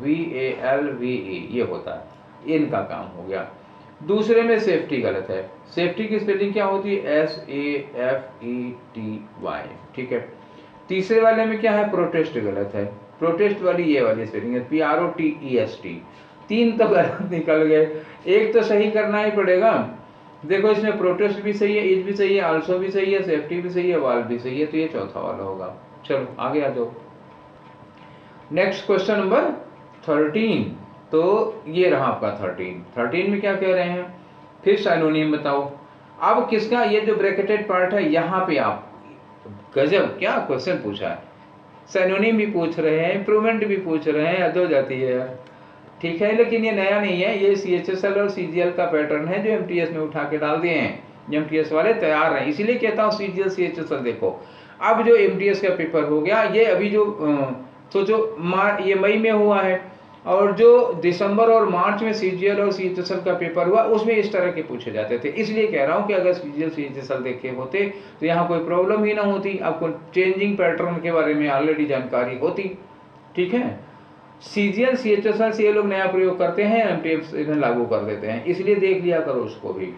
VALVE ये होता है, इनका काम हो गया। दूसरे में सेफ्टी गलत है, सेफ्टी की स्पेलिंग क्या होती है, SAFETY, ठीक है। तीसरे वाले में क्या है, प्रोटेस्ट गलत है, प्रोटेस्ट वाली ये वाली स्पेलिंग है PROTEST। 3 तो गलत निकल गए, एक तो सही करना ही पड़ेगा। देखो इसमें प्रोटेस्ट भी सही है, इज भी सही है, आल्सो भी सही है, सेफ्टी भी सही है, वाल भी सही है, तो ये चौथा वाला होगा। चलो आगे आ जाओ, नेक्स्ट क्वेश्चन नंबर 13। तो ये रहा आपका 13 में क्या कह रहे हैं, फिर साइनोनिम बताओ। अब किसका, ये जो ब्रैकेटेड पार्ट है यहाँ पे आप, गजब क्या क्वेश्चन पूछा है, सिनोनिम भी पूछ रहे हैं, इम्प्रूवमेंट भी पूछ रहे हैं, हद हो जाती है यार। ठीक है, लेकिन ये नया नहीं है, ये CHSL और CGL का पैटर्न है जो MTS में उठा के डाल दिए हैं। MTS वाले तैयार हैं, इसीलिए कहता हूँ CGL CHSL देखो। अब जो MTS का पेपर हो गया, ये अभी जो सोचो ये मई में हुआ है, और जो दिसंबर और मार्च में CGL और CHSL का पेपर हुआ उसमें इस तरह के पूछे जाते थे। इसलिए कह रहा हूँ कि अगर CGL CHSL देखे होते तो यहाँ कोई प्रॉब्लम ही ना होती, आपको चेंजिंग पैटर्न के बारे में ऑलरेडी जानकारी होती। ठीक है, CGL CHSL से ये लोग नया प्रयोग करते हैं, MTS इधर लागू कर देते हैं, इसलिए देख लिया करो उसको भी।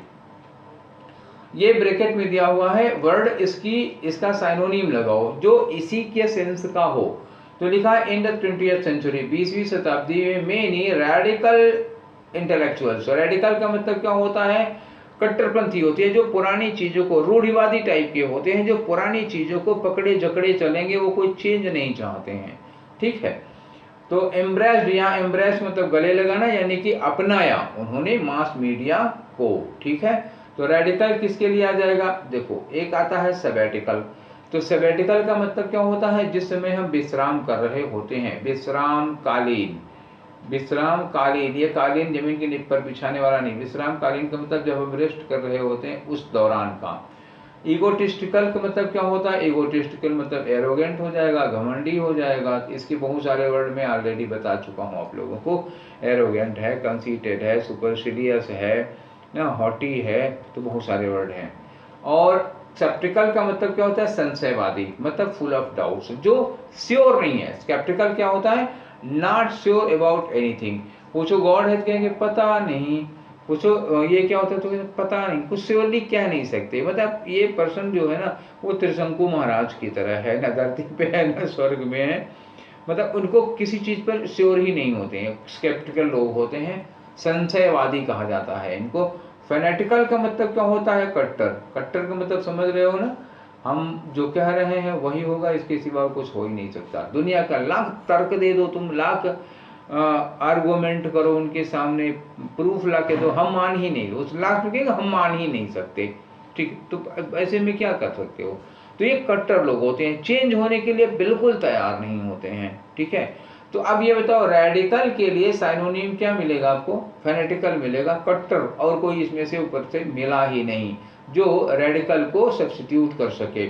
ये ब्रैकेट में दिया हुआ है वर्ड, इसका साइनोनिम लगाओ जो इसी के सेंस का हो। तो लिखा है इन द 20th सेंचुरी, 20वीं शताब्दी में मेनी रेडिकल इंटेलेक्चुअल्स। रेडिकल का मतलब क्या होता है? कट्टरपंथी होती है, जो पुरानी चीजों को, रूढ़िवादी टाइप के होते हैं, जो पुरानी चीजों को पकड़े जकड़े चलेंगे, वो कोई चेंज नहीं चाहते हैं। ठीक है, तो एम्ब्रेस्ड, यहाँ एम्ब्रेस मतलब गले लगाना, यानी कि अपनाया उन्होंने मास मीडिया को। ठीक है, तो रेडिकल किसके लिए आ जाएगा? देखो, एक आता है सबैटिकल। तो सबैटिकल का मतलब क्या होता है? जिस समय हम विश्राम कर रहे होते हैं, विश्राम कालीन। विश्राम कालीन, ये कालीन जमीन के नीचे पर बिछाने वाला नहीं, विश्राम कालीन का मतलब जब हम रेस्ट कर रहे होते हैं उस दौरान का। ईगोटिस्टिकल का मतलब क्या होता है? ईगोटिस्टिकल मतलब एरोगेंट हो जाएगा, घमंडी हो जाएगा। इसके बहुत सारे वर्ड में ऑलरेडी बता चुका हूँ आप लोगों को। एरोगेंट है, कंसीटेड है, सुपरसिलियस है ना, हॉटी है, तो बहुत सारे वर्ड हैं। और स्केप्टिकल का मतलब क्या होता है? संशयवादी, मतलब फुल ऑफ डाउट्स, जो श्योर नहीं है। स्केप्टिकल क्या होता है? Not sure about anything. पूछो गॉड है, कहेंगे पता नहीं। पूछो ये क्या होता है, तो पता नहीं, कुछ श्योरली कह नहीं सकते। मतलब ये पर्सन जो है ना, वो त्रिशंकु महाराज की तरह है, ना धरती पे है ना स्वर्ग में है। मतलब उनको किसी चीज पर श्योर ही नहीं होते हैं, स्केप्टिकल लोग होते हैं, संशयवादी कहा जाता है इनको। फेनेटिकल का मतलब क्या होता है? कट्टर। कट्टर का मतलब समझ रहे हो ना, हम जो कह रहे हैं वही होगा, इसके सिवा कुछ हो ही नहीं सकता। दुनिया का लाख तर्क दे दो तुम, लाख आर्गुमेंट करो उनके सामने, प्रूफ ला के दो, हम मान ही नहीं, उस लाख रुकेगा हम मान ही नहीं सकते। ठीक, तो ऐसे में क्या कर सकते हो? तो ये कट्टर लोग होते हैं, चेंज होने के लिए बिल्कुल तैयार नहीं होते हैं। ठीक है, तो अब ये बताओ, रेडिकल के लिए साइनोनिम क्या मिलेगा आपको? फेनेटिकल मिलेगा, कट्टर, और कोई इसमें से ऊपर से मिला ही नहीं जो रेडिकल को सब्स्टिट्यूट कर सके।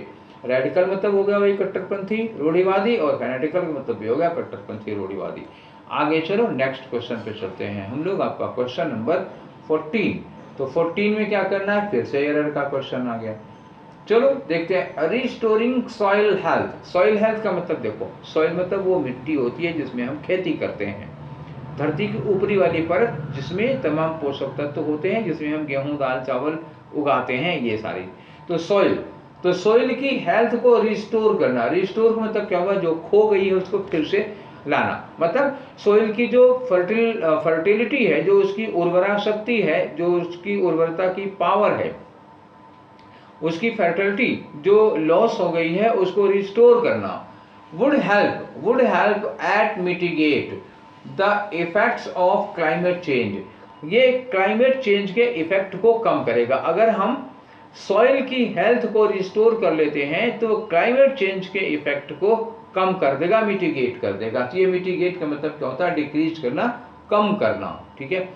रेडिकल मतलब हो गया वही कट्टरपंथी रूढ़िवादी, और फेनेटिकल का मतलब भी हो गया कट्टरपंथी रूढ़िवादी। आगे चलो, नेक्स्ट क्वेश्चन पे चलते हैं हम लोग। आपका क्वेश्चन नंबर 14। तो 14 में क्या करना है? फिर से एरर का क्वेश्चन आ गया। चलो देखते हैं, restoring soil health. Soil health का मतलब देखो, सॉइल मतलब वो मिट्टी होती है जिसमें हम खेती करते हैं, धरती की ऊपरी वाली परत जिसमें तमाम पोषक तत्व होते हैं, जिसमें हम गेहूं दाल चावल उगाते हैं, ये सारी। तो सॉइल, तो सॉइल की हेल्थ को रिस्टोर करना। रिस्टोर का मतलब क्या हुआ? जो खो गई है उसको फिर से लाना। मतलब सॉइल की जो फर्टिलिटी है, जो उसकी उर्वरा शक्ति है, जो उसकी उर्वरता की पावर है, उसकी फर्टिलिटी जो लॉस हो गई है उसको रिस्टोर करना। Would help at mitigate the effects of climate change. ये क्लाइमेट चेंज के इफेक्ट को कम करेगा। अगर हम सॉइल की हेल्थ को रिस्टोर कर लेते हैं तो क्लाइमेट चेंज के इफेक्ट को कम कर देगा, मिटिगेट कर देगा। तो ये मिटिगेट का मतलब क्या होता है? डिक्रीज करना, कम करना। ठीक है,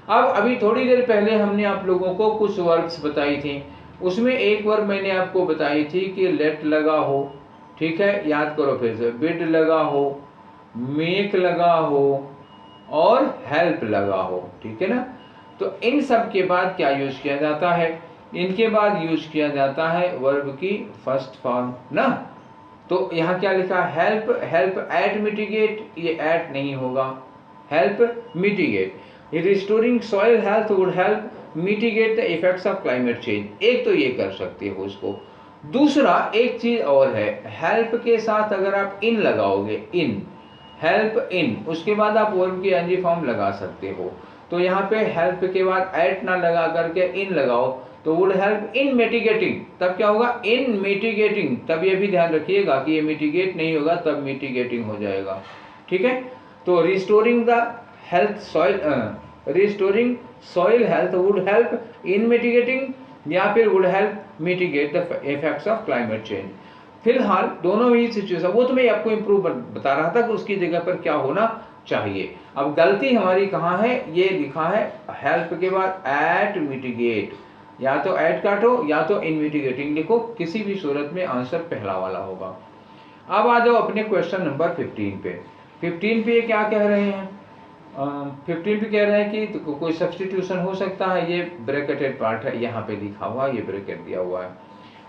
अब अभी थोड़ी देर पहले हमने आप लोगों को कुछ वर्ब्स बताई थी, उसमें एक वर्ब मैंने आपको बताई थी कि लेट लगा हो। ठीक है, याद करो फिर से, बिड लगा हो, मेक लगा हो और हेल्प लगा हो। ठीक है ना, तो इन सब के बाद क्या यूज किया जाता है? इनके बाद यूज किया जाता है वर्ब की फर्स्ट फॉर्म ना। तो यहाँ क्या लिखा? हेल्प, हेल्प एट मिटिगेट, ये एट नहीं होगा, help mitigate. Restoring soil health would help mitigate the effects of climate change. एक तो ये कर सकते हो उसको। दूसरा एक चीज और है, हेल्प के साथ अगर आप इन लगाओगे, इन, हेल्प इन, उसके बाद आप वर्ब की एनजी फॉर्म लगा सकते हो। तो यहाँ पे हेल्प के बाद एट ना लगा करके इन लगाओ, तो वुड हेल्प इन मिटिगेटिंग। तब क्या होगा? इन मिटिगेटिंग। तब ये भी ध्यान रखिएगा कि ये मिटिगेट नहीं होगा, तब मिटिगेटिंग हो जाएगा। ठीक है, तो restoring the health soil, restoring soil health would help in mitigating, या फिर would help mitigate the effects of climate change. फिलहाल दोनों ही सिचुएशन, वो तो मैं आपको इम्प्रूव बता रहा था कि उसकी जगह पर क्या होना चाहिए। अब गलती हमारी कहाँ है, ये लिखा है हेल्प के बाद एट मिटिगेट, या तो एट काटो या तो इन मिटिगेटिंग लिखो, किसी भी सूरत में आंसर पहला वाला होगा। अब आ जाओ अपने क्वेश्चन नंबर 15 पे। 15 पे ये क्या कह रहे हैं, 15 पे कह रहे हैं कि तो कोई सब्सटीट्यूशन हो सकता है। ये ब्रैकेटेड पार्ट है, यहाँ पे लिखा हुआ, ये ब्रैकेट दिया हुआ है।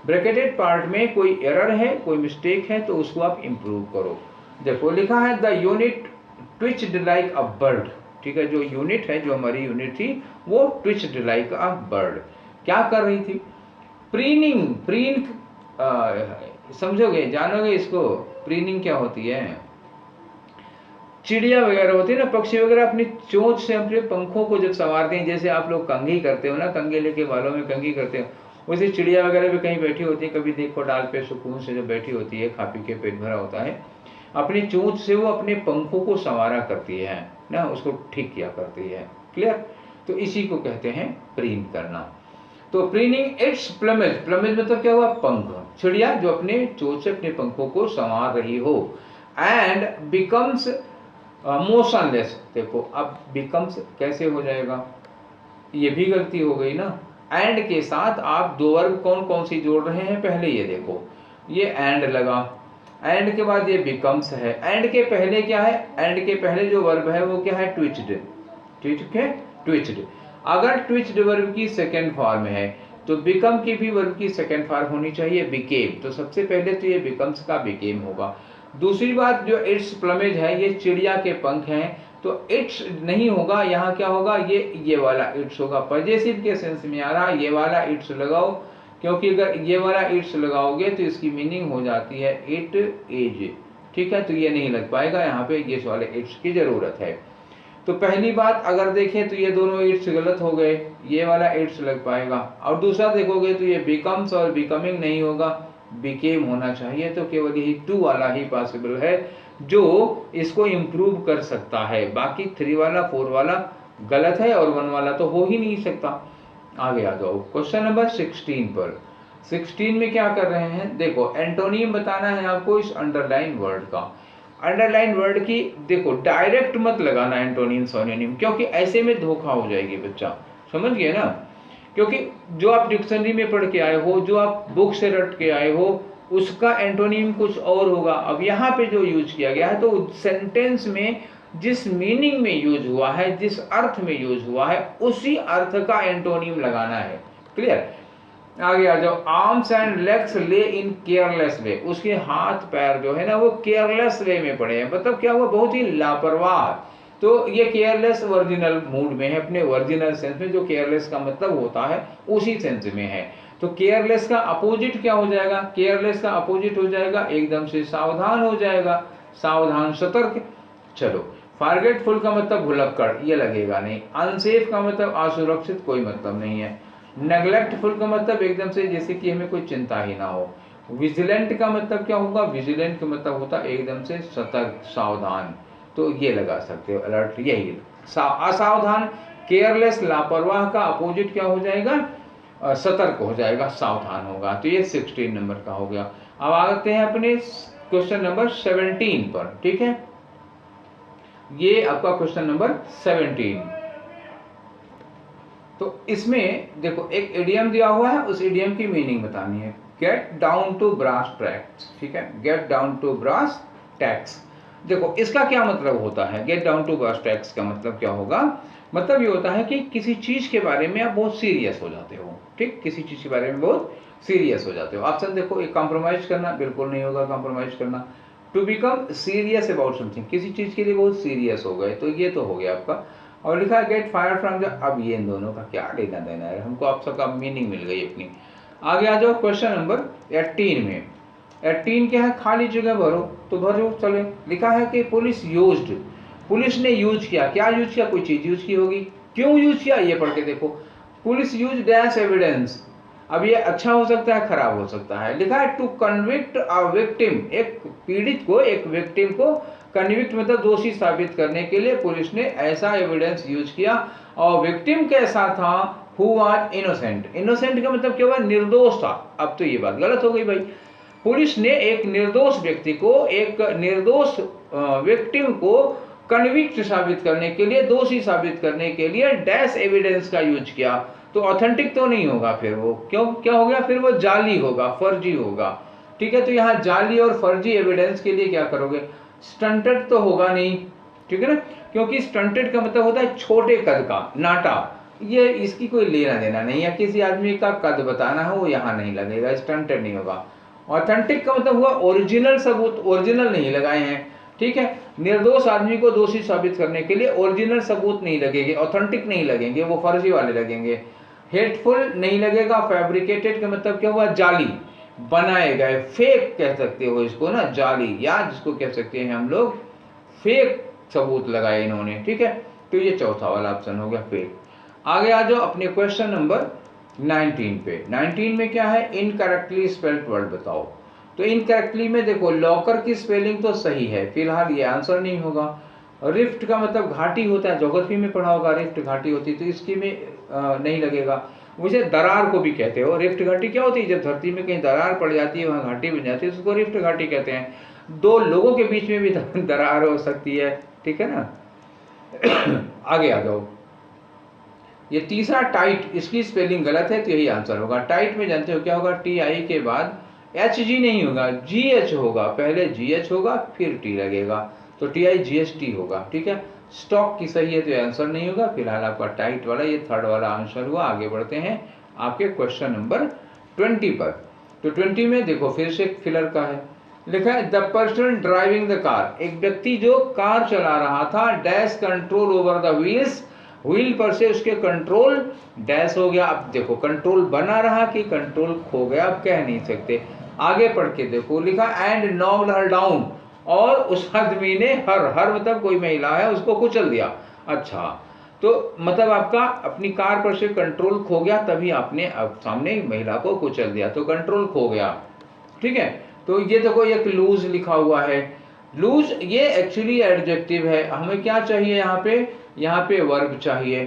ब्रैकेटेड पार्ट में कोई एरर है, कोई मिस्टेक है, तो उसको आप इम्प्रूव करो। देखो लिखा है the unit twitched like a bird, ठीक है, जो यूनिट है, जो हमारी यूनिट थी, वो ट्विच्ड लाइक अ बर्ड क्या कर रही थी, प्रीनिंग, प्रीन समझोगे, जानोगे इसको, प्रीनिंग क्या होती है। चिड़िया वगैरह होती है ना, पक्षी वगैरह अपनी चोंच से अपने पंखों को जब संवारते हैं, जैसे आप लोग कंघी करते हो ना, कंघे लेके बालों में कंघी करते हो, वैसे चिड़िया वगैरह भी कहीं बैठी होती है, कभी देखो डाल पे सुकून से जब बैठी होती है, खा पी के पेट भरा होता है, अपनी चोंच से वो अपने पंखों को संवारा करती है ना, उसको ठीक किया करती है। क्लियर, तो इसी को कहते हैं प्रीन करना। तो प्रीनिंग इट्स प्लमेज, प्लमेज मतलब क्या हुआ, पंख, चिड़िया जो अपने चोंच से अपने पंखों को संवार रही हो, एंड बिकम्स मोशनलेस। देखो अब बिकम्स कैसे हो जाएगा, ये भी गलती हो गई ना। एंड के साथ आप दो वर्ब कौन कौन सी जोड़ रहे हैं, पहले ये देखो, ये एंड लगा, एंड के बाद ये बिकम्स है, एंड के पहले क्या है, एंड के पहले जो वर्ब है वो क्या है, ट्विच्ड, ठीक है, ट्विच्ड। अगर ट्विच्ड वर्ब की सेकेंड फॉर्म है तो बिकम की भी वर्ब की सेकेंड फॉर्म होनी चाहिए, बिकेम, तो सबसे पहले तो ये बिकम्स का बिकेम होगा। दूसरी बात, जो इट्स प्लमेज है, ये चिड़िया के पंख हैं, तो इट्स नहीं होगा, यहाँ क्या होगा, ये वाला इट्स होगा, पजेसिव के सेंस में आ रहा, ये वाला इट्स लगाओ, क्योंकि अगर ये वाला इट्स लगाओगे तो इसकी मीनिंग हो जाती है इट इज, ठीक है, तो ये नहीं लग पाएगा, यहाँ पे ये वाले इट्स की जरूरत है। तो पहली बात अगर देखें तो ये दोनों इट्स गलत हो गए, ये वाला इट्स लग पाएगा, और दूसरा देखोगे तो ये बिकम्स और बिकमिंग नहीं होगा, बिकेम होना चाहिए, तो केवल यही टू वाला ही पॉसिबल है जो इसको इम्प्रूव कर सकता है, बाकी 3 वाला 4 वाला गलत है, और 1 वाला तो हो ही नहीं सकता। आगे आ जाओ क्वेश्चन नंबर 16 पर। 16 में क्या कर रहे हैं, देखो एंटोनिम बताना है आपको इस अंडरलाइन वर्ड का। अंडरलाइन वर्ड की देखो डायरेक्ट मत लगाना एंटोनिम सोनियम, क्योंकि ऐसे में धोखा हो जाएगी बच्चा, समझ गए ना, क्योंकि जो आप डिक्शनरी में पढ़ के आए हो, जो आप बुक से रट के आए हो, उसका एंटोनिम कुछ और होगा। अब यहाँ पे जो यूज किया गया है, तो सेंटेंस में जिस मीनिंग में यूज हुआ है, जिस अर्थ में यूज हुआ है, उसी अर्थ का एंटोनिम लगाना है। क्लियर, आगे आ जाओ। आर्म्स एंड लेग्स ले इन केयरलेस वे, उसके हाथ पैर जो है ना वो केयरलेस वे में पड़े हैं, मतलब क्या हुआ, बहुत ही लापरवाह। तो ये केयरलेस वर्जिनल मूड में है, अपने वर्जिनल सेंस में, जो केयरलेस का मतलब होता है उसी सेंस में है। तो केयरलेस का अपोजिट क्या हो जाएगा, केयरलेस का अपोजिट हो जाएगा एकदम से सावधान हो जाएगा, सावधान सतर्क। चलो, फॉरगेटफुल का मतलब भुलक्कड़, ये लगेगा नहीं। अनसेफ का मतलब असुरक्षित, कोई मतलब नहीं है। नेग्लेक्टफुल का मतलब एकदम से जैसे कि हमें कोई चिंता ही ना हो। विजिलेंट का मतलब क्या होगा, विजिलेंट का मतलब होता है एकदम से सतर्क, सावधान, तो ये लगा सकते हो, अलर्ट, यही। असावधान, केयरलेस, लापरवाह का अपोजिट क्या हो जाएगा, सतर्क हो जाएगा, सावधान होगा। तो ये 16 नंबर का हो गया। अब आते हैं अपने क्वेश्चन नंबर 17 पर, ठीक है, ये आपका क्वेश्चन नंबर 17। तो इसमें देखो एक इडियम दिया हुआ है, उस इडियम की मीनिंग बतानी है। Get down to brass tacks, ठीक है, get down to brass tacks. देखो इसका क्या मतलब होता है, get down to brass tacks का मतलब क्या होगा, मतलब ये होता है कि किसी चीज के बारे में आप बहुत सीरियस हो जाते हो, ठीक, किसी चीज के बारे में बहुत सीरियस हो जाते हो। ऑप्शन देखो, एक कॉम्प्रोमाइज करना, बिल्कुल नहीं होगा कॉम्प्रोमाइज करना। To become serious about something, किसी चीज के लिए बहुत सीरियस हो गए, तो ये तो हो गया आपका। और लिखा है गेट फायर फ्रॉम द, अब ये इन दोनों का क्या लेना देना है, हमको आप सबका मीनिंग मिल गई अपनी। आगे आ जाओ क्वेश्चन नंबर 18 में। 18 क्या है, खाली जगह भरो, तो भरो, चले। लिखा है कि पुलिस यूज्ड, पुलिस ने यूज किया, क्या यूज किया, कोई चीज यूज की होगी, क्यों यूज किया ये पढ़ के देखो। पुलिस यूज डैश एविडेंस, अब ये अच्छा हो सकता है, खराब हो सकता है। लिखा है टू कन्विक्ट अ विक्टिम, एक पीड़ित को, एक विक्टिम को कन्विक्ट मतलब दोषी साबित करने के लिए पुलिस ने ऐसा एविडेंस यूज किया, और विक्टिम कैसा था, हु वाज इनोसेंट, इनोसेंट का मतलब क्या हुआ, निर्दोष था। अब तो ये बात गलत हो गई भाई, पुलिस ने एक निर्दोष व्यक्ति को, एक निर्दोष विक्टिम को कन्विक्ट साबित करने के लिए, दोषी साबित करने के लिए डैश एविडेंस का यूज किया, तो ऑथेंटिक तो नहीं होगा, फिर वो क्यों क्या हो गया, फिर वो जाली होगा, फर्जी होगा। ठीक है, तो यहाँ जाली और फर्जी एविडेंस के लिए क्या करोगे, स्टंटेड तो होगा नहीं, ठीक है ना, क्योंकि स्टंटेड का मतलब होता है छोटे कद का, नाटा, ये इसकी कोई लेना देना नहीं है, किसी आदमी का कद बताना है वो यहाँ नहीं लगेगा, स्टंटेड नहीं होगा। ऑथेंटिक का मतलब हुआ ओरिजिनल सबूत, ओरिजिनल नहीं लगाए हैं। ठीक है, निर्दोष आदमी को दोषी साबित करने के लिए ओरिजिनल सबूत नहीं लगेंगे, ऑथेंटिक नहीं लगेंगे, वो फर्जी वाले लगेंगे। हेटफुल नहीं लगेगा। फैब्रिकेटेड का मतलब क्या हुआ, जाली, बनाए गए, फेक कह सकते हो इसको ना, जाली, या जिसको कह सकते हैं हम लोग फेक सबूत लगाए इन्होंने। ठीक है, तो ये चौथा वाला ऑप्शन हो गया फेक। आगे आ जाओ अपने क्वेश्चन नंबर 19 पे। 19 में क्या है, इनकरेक्टली स्पेल्ड वर्ड बताओ। तो इनकरेक्टली में देखो लॉकर की स्पेलिंग तो सही है, फिलहाल ये आंसर नहीं होगा। रिफ्ट का मतलब घाटी होता है, ज्योग्राफी में पढ़ा होगा, रिफ्ट घाटी होती, तो इसकी में नहीं लगेगा। मुझे दरार को भी कहते हो, रिफ्ट घाटी क्या होती है, जब धरती में कहीं दरार पड़ जाती है, वहाँ घाटी बन जाती है, उसको रिफ्ट घाटी कहते हैं। दो लोगों के बीच में भी दरार हो सकती है, ठीक है ना। आगे आ जाओ, ये तीसरा टाइट, इसकी स्पेलिंग गलत है तो यही आंसर होगा। टाइट में जानते हो क्या होगा, TI के बाद HG नहीं होगा, GH होगा, पहले GH होगा फिर T लगेगा, तो TIGHT होगा। ठीक है, स्टॉक की सही है तो आंसर नहीं होगा। फिलहाल आपका टाइट वाला ये थर्ड वाला आंसर हुआ। आगे बढ़ते हैं आपके क्वेश्चन नंबर 20 पर। तो 20 में देखो फिर से फिलर का है, लिखा है the person driving the car, एक व्यक्ति जो कार चला रहा था, dash control over the wheels, wheel पर से उसके कंट्रोल डैश हो गया। अब देखो कंट्रोल बना रहा कि कंट्रोल खो गया, अब कह नहीं सकते। आगे पढ़ के देखो, लिखा एंड नॉक्ड हर डाउन, और उस आदमी ने हर मतलब कोई महिला है उसको कुचल दिया। अच्छा, तो मतलब आपका अपनी कार पर से कंट्रोल खो गया, तभी आपने अब सामने महिला को कुचल दिया, तो कंट्रोल खो गया। ठीक है, तो ये देखो एक लूज लिखा हुआ है, लूज ये एक्चुअली एडजेक्टिव है, हमें क्या चाहिए यहाँ पे वर्ब चाहिए।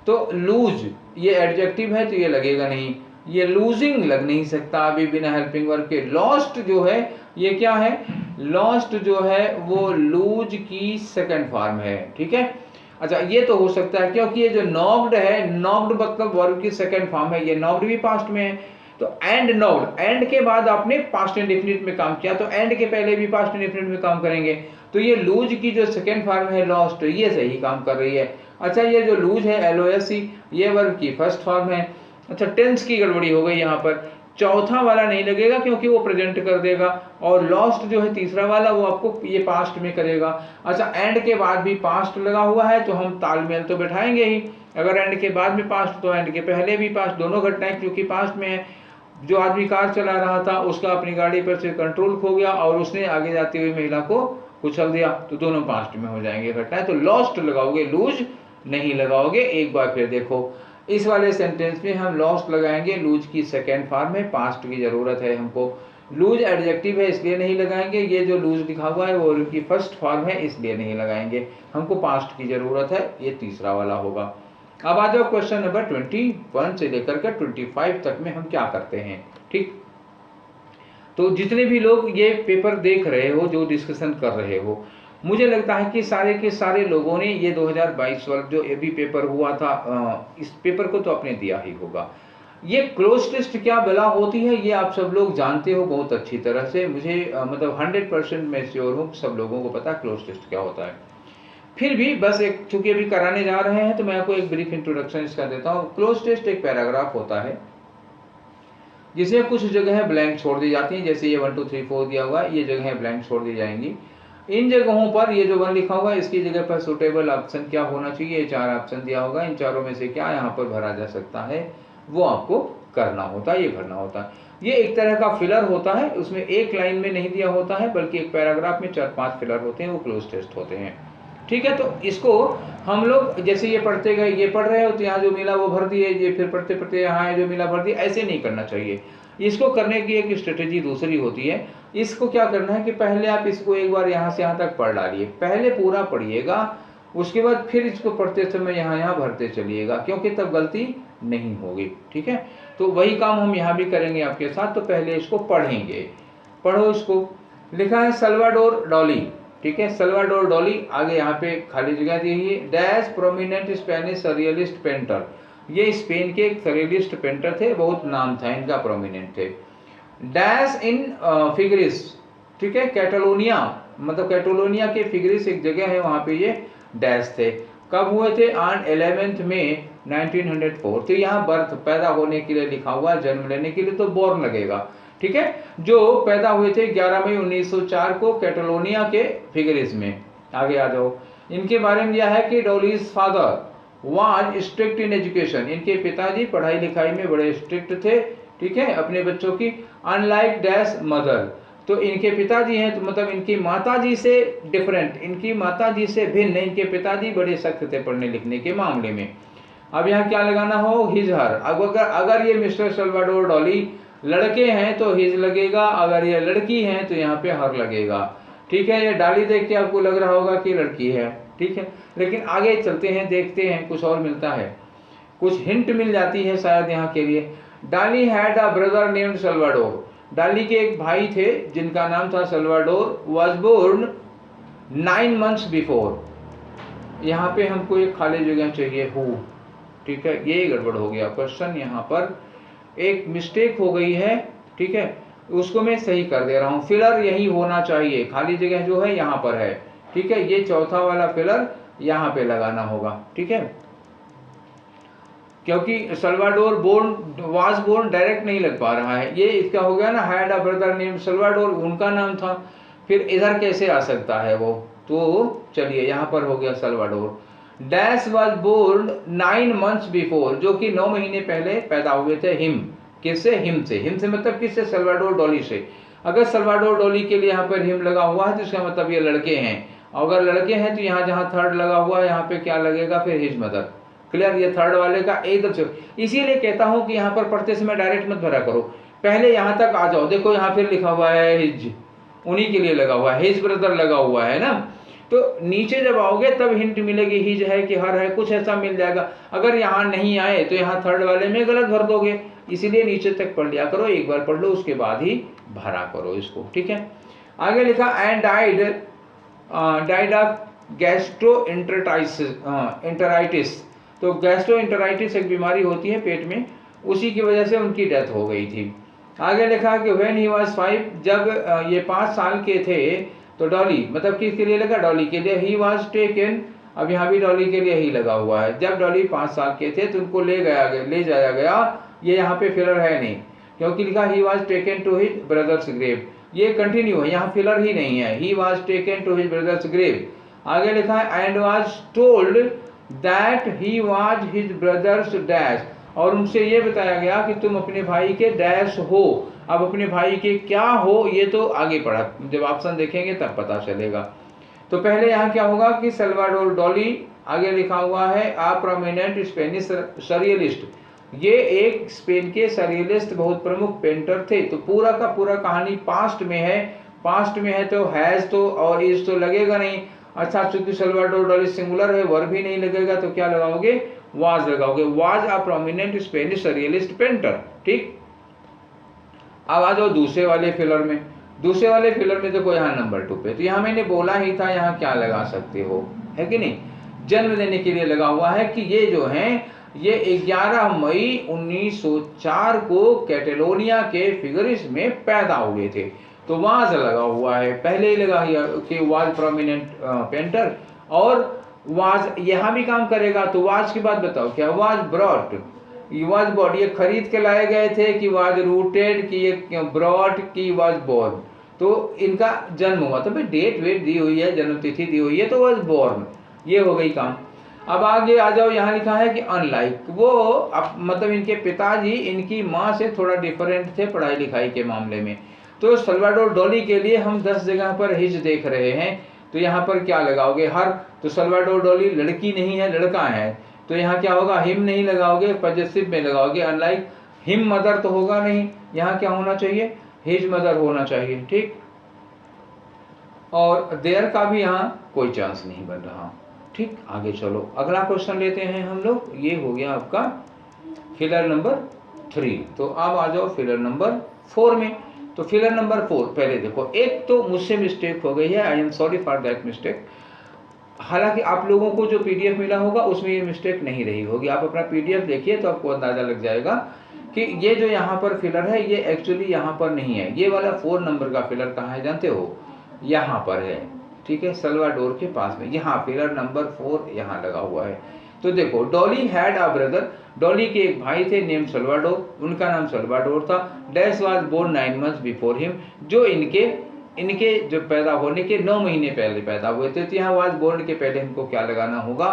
तो लूज ये एडजेक्टिव है तो ये लगेगा नहीं, ये लूजिंग लग नहीं सकता अभी बिना हेल्पिंग वर्ब के। लॉस्ट जो है ये क्या है, लॉस्ट जो है वो लूज की सेकंड फॉर्म है। ठीक है, अच्छा ये तो हो सकता है क्योंकि ये जो नॉक्ड है, नॉक्ड मतलब वर्ब की सेकंड फॉर्म है, ये नॉक्ड भी पास्ट में है। तो एंड नॉक्ड, एंड के बाद आपने पास्ट इंडेफिनिट में काम किया, तो एंड के पहले भी पास्ट इंडेफिनिट में काम करेंगे। तो ये लूज की जो सेकंड फॉर्म है लॉस्ट, ये सही काम कर रही है। अच्छा, ये जो लूज है LOSE, ये वर्ब की फर्स्ट फॉर्म है। अच्छा, टेंस की गड़बड़ी हो गई यहाँ पर, चौथा वाला नहीं लगेगा क्योंकि वो प्रेजेंट कर देगा, और लॉस्ट जो है तीसरा वाला वो आपको ये पास्ट में करेगा। अच्छा, एंड के बाद भी पास्ट लगा हुआ है तो हम तालमेल तो बैठाएंगे ही, अगर एंड के बाद में पास्ट तो एंड के पहले भी पास्ट, दोनों घटनाएं क्योंकि पास्ट में है। जो आदमी कार चला रहा था उसका अपनी गाड़ी पर से कंट्रोल खो गया और उसने आगे जाती हुई महिला को कुचल दिया, तो दोनों पास्ट में हो जाएंगे घटनाएं। तो लॉस्ट लगाओगे, लूज नहीं लगाओगे। एक बार फिर देखो, इस वाले सेंटेंस में हम लॉस्ट लगाएंगे, लूज की सेकेंड फॉर्म है, पास्ट की जरूरत है हमको। लूज एडजेक्टिव है इसलिए नहीं लगाएंगे, ये जो लूज लिखा हुआ है वो उनकी फर्स्ट फॉर्म है इसलिए नहीं लगाएंगे, हमको पास्ट की जरूरत है, ये तीसरा वाला होगा। अब आ जाओ क्वेश्चन नंबर 21 से लेकर के 25 तक में हम क्या करते हैं। ठीक, तो जितने भी लोग ये पेपर देख रहे हो, जो डिस्कशन कर रहे हो, मुझे लगता है कि सारे के सारे लोगों ने ये 2022 वाला जो AB पेपर हुआ था, इस पेपर को तो आपने दिया ही होगा। ये क्लोज टेस्ट क्या बला होती है ये आप सब लोग जानते हो बहुत अच्छी तरह से, मुझे मतलब 100% मैं श्योर हूँ सब लोगों को पता है क्लोज टेस्ट क्या होता है। फिर भी बस एक, चूंकि अभी कराने जा रहे हैं तो मैं आपको एक ब्रीफ इंट्रोडक्शन इसका देता हूँ। क्लोज टेस्ट एक पैराग्राफ होता है जिसमें कुछ जगह ब्लैंक छोड़ दी जाती हैं, जैसे ये 1 2 3 4 दिया हुआ है, ये जगह ब्लैंक छोड़ दी जाएंगी। इन जगहों पर ये जो 1 लिखा हुआ है इसकी जगह पर सुटेबल ऑप्शन क्या होना चाहिए, ये 4 ऑप्शन दिया होगा, इन चारों में से क्या यहाँ पर भरा जा सकता है वो आपको करना होता है, ये भरना होता है। ये एक तरह का फिलर होता है, उसमें एक लाइन में नहीं दिया होता है बल्कि एक पैराग्राफ में 4-5 फिलर होते हैं, वो क्लोज टेस्ट होते हैं। ठीक है, तो इसको हम लोग जैसे ये पढ़ते गए, ये पढ़ रहे हो तो यहाँ जो मिला वो भर दिए, ये फिर पढ़ते पढ़ते यहाँ जो मिला भर दिए, ऐसे नहीं करना चाहिए। इसको करने की एक स्ट्रेटेजी दूसरी होती है। इसको क्या करना है कि पहले आप इसको एक बार यहाँ से यहाँ तक पढ़ डालिए, पहले पूरा पढ़िएगा, उसके बाद फिर इसको पढ़ते समय यहाँ भरते चलिएगा, क्योंकि तब गलती नहीं होगी। ठीक है, तो वही काम हम यहाँ भी करेंगे आपके साथ। तो पहले इसको पढ़ेंगे, पढ़ो इसको। लिखा है सल्वाडोर डॉली, ठीक है, सल्वाडोर डॉली। आगे यहाँ पे खाली जगह दी है, dash prominent Spanish surrealist painter. ये स्पेन के एक सरियलिस्ट पेंटर थे, बहुत नाम था इनका, प्रोमिनेंट थे। डैश इन फिगरिस, ठीक है, कैटलोनिया, मतलब कैटलोनिया के फिगरिस एक जगह है, वहाँ पे ये डैश थे। कब हुए थे? ऑन 11 मई 1904। तो यहाँ बर्थ, पैदा होने के लिए लिखा हुआ, जन्म लेने के लिए तो बोर्न लगेगा, ठीक है। जो पैदा हुए थे 11 मई 1904 को कैटलोनिया के फिगरिस में। आगे आ जाओ। इनके बारे में यह है कि Dali's father was strict in education. इनके पिताजी पढ़ाई लिखाई में बड़े स्ट्रिक्ट थे, ठीक है, अपने बच्चों की। अनलाइक डैश मदर, तो इनके पिताजी हैं, तो मतलब इनकी माताजी से डिफरेंट, इनकी माताजी से भिन्न इनके पिताजी बड़े सख्त थे पढ़ने लिखने के मामले में। अब यहाँ क्या लगाना हो? His her. अब अगर ये मिस्टर सल्वाडोर डॉली लड़के हैं तो हिज लगेगा, अगर ये लड़की हैं तो यहाँ पे हर लगेगा, ठीक है। ये डाली देख के आपको लग रहा होगा कि लड़की है, ठीक है, लेकिन आगे चलते हैं, देखते हैं कुछ और मिलता है, कुछ हिंट मिल जाती है शायद यहाँ के लिए। Dali had a brother named Salvador. Dali के एक भाई थे जिनका नाम था Salvador. Was born 9 months before. यहाँ पे हमको एक खाली जगह चाहिए, हु, ठीक है, ये गड़बड़ हो गया क्वेश्चन, यहाँ पर एक मिस्टेक हो गई है, ठीक है, उसको मैं सही कर दे रहा हूँ। फिलर यही होना चाहिए, खाली जगह जो है यहाँ पर है, ठीक है, ये चौथा वाला फिलर यहाँ पे लगाना होगा, ठीक है, क्योंकि Salvador born was born direct नहीं लग पा रहा है, ये इसका हो गया ना, had a brother name Salvador, उनका नाम था, फिर इधर कैसे आ सकता है वो, तो चलिए यहाँ पर हो गया Salvador. Dash was born 9 months before, जो कि 9 महीने पहले पैदा हुए थे। हिम, किससे? हिम से। हिम से मतलब किससे? सल्वाडोर डॉली से। अगर सल्वाडोर डॉली के लिए यहाँ पर हिम लगा हुआ है तो इसका मतलब ये लड़के हैं, अगर लड़के हैं तो यहाँ जहाँ थर्ड लगा हुआ है यहाँ पे क्या लगेगा? फिर हिज मदर। क्लियर? ये थर्ड वाले का एकदम से, इसीलिए कहता हूँ कि यहाँ पर पढ़ते समय डायरेक्ट मत भरा करो, पहले यहाँ तक आ जाओ। देखो यहाँ फिर लिखा हुआ है हिज, उन्हीं के लिए लगा हुआ है, हिज ब्रदर लगा हुआ है ना, तो नीचे जब आओगे तब हिंट मिलेगी, हिज है कि हर है, कुछ ऐसा मिल जाएगा। अगर यहाँ नहीं आए तो यहाँ थर्ड वाले में गलत भर दोगे, इसीलिए नीचे तक पढ़ लिया करो, एक बार पढ़ लो उसके बाद ही भरा करो इसको, ठीक है। आगे लिखा एंड डाइड ऑफ गैस्ट्रोएंटेराइटिस। तो गैस्ट्रोएंटेराइटिस एक बीमारी होती है पेट में, उसी की वजह से उनकी डेथ हो गई थी। आगे लिखा कि व्हेन ही वाज 5, जब ये 5 साल के थे, तो डॉली, मतलब किसके लिए लगा? डॉली के लिए। ही वाज टेकन, अब यहाँ भी डॉली के लिए ही लगा हुआ है। जब डॉली 5 साल के थे तो उनको ले जाया गया, ये यहाँ पे फिलर है नहीं, क्योंकि लिखा ही was taken to his brother's grave, ये कंटिन्यू है, यहाँ फिलर ही नहीं है। He was taken to his brother's grave. आगे लिखा है and was told that he was his brother's dash, और उनसे ये बताया गया कि तुम अपने भाई के डैश हो। अब अपने भाई के क्या हो ये तो आगे पढ़ा, जब ऑप्शन देखेंगे तब पता चलेगा। तो पहले यहाँ क्या होगा कि सल्वाडोर डॉली, आगे लिखा हुआ है आ प्रोमिनेंट स्पेनिश सरियलिस्ट, ये एक स्पेन के सरियलिस्ट बहुत प्रमुख पेंटर थे। तो पूरा का पूरा कहानी पास्ट में है, पास्ट में है तो हैज तो और इज तो लगेगा नहीं। अच्छा, चूंकि सल्वाडोर डॉली सिंगुलर है, वर्ब भी नहीं लगेगा, तो क्या लगाओगे? वाज लगाओगे। Was a prominent Spanish surrealist painter, ठीक। अब आ जाओ दूसरे वाले फिलर में। दूसरे वाले फिलर में देखो यहाँ नंबर 2 पे, तो यहाँ मैंने बोला ही था यहाँ क्या लगा सकते हो, है कि नहीं? जन्म देने के लिए लगा हुआ है कि ये जो हैं ये 11 मई 1904 को कैटेलोनिया के फिगरिस में पैदा हुए थे, तो वाज लगा हुआ है, पहले ही लगा कि वाज प्रोमिनेंट पेंटर, और वाज यहाँ भी काम करेगा। तो वाज की बात बताओ, क्या वाज ब्रॉट, वाज बॉड, ये खरीद के लाए गए थे कि वाज रूटेड, कि ये ब्रॉट, की वाज बोर्न। तो इनका जन्म हुआ, तो भाई डेट वेट दी हुई है, जन्म तिथि दी हुई है, तो वाज बोर्न, ये हो गई काम। अब आगे आ जाओ, यहाँ लिखा है कि अनलाइक, वो मतलब इनके पिताजी इनकी माँ से थोड़ा डिफरेंट थे पढ़ाई लिखाई के मामले में। तो सल्वाडोर डॉली के लिए हम 10 जगह पर हिज देख रहे हैं, तो यहाँ पर क्या लगाओगे? हर। तो सल्वाडोर डॉली लड़की नहीं है, लड़का है, तो यहाँ क्या होगा? हिम नहीं लगाओगे, पॉजेसिव में लगाओगे। अनलाइक हिम मदर तो होगा नहीं, यहाँ क्या होना चाहिए? हिज मदर होना चाहिए, ठीक। और देयर का भी यहाँ कोई चांस नहीं बन रहा, ठीक। आगे चलो, अगला क्वेश्चन लेते हैं हम लोग। ये हो गया आपका फिलर नंबर 3। तो अब आ जाओ फिलर नंबर 4 में। तो फिलर नंबर 4 पहले देखो, एक तो मुझसे मिस्टेक हो गई है, I am sorry for that mistake. हालांकि आप लोगों को जो पीडीएफ मिला होगा उसमें ये मिस्टेक नहीं रही होगी, आप अपना पीडीएफ देखिए तो आपको अंदाजा लग जाएगा कि ये जो यहाँ पर फिलर है ये एक्चुअली यहाँ पर नहीं है। ये वाला 4 नंबर का फिलर कहाँ है जानते हो? यहाँ पर है, ठीक है, सल्वाडोर के पास में, यहाँ फिलर नंबर 4 यहाँ लगा हुआ है। तो देखो, Dolly had a brother, Dolly के एक भाई थे नेम सल्वाडोर, उनका नाम सल्वाडोर था। Dash was born 9 months before him, जो इनके जो पैदा होने के 9 महीने पहले पैदा हुए थे। तो यहाँ वाज बोर्न के पहले हमको क्या लगाना होगा?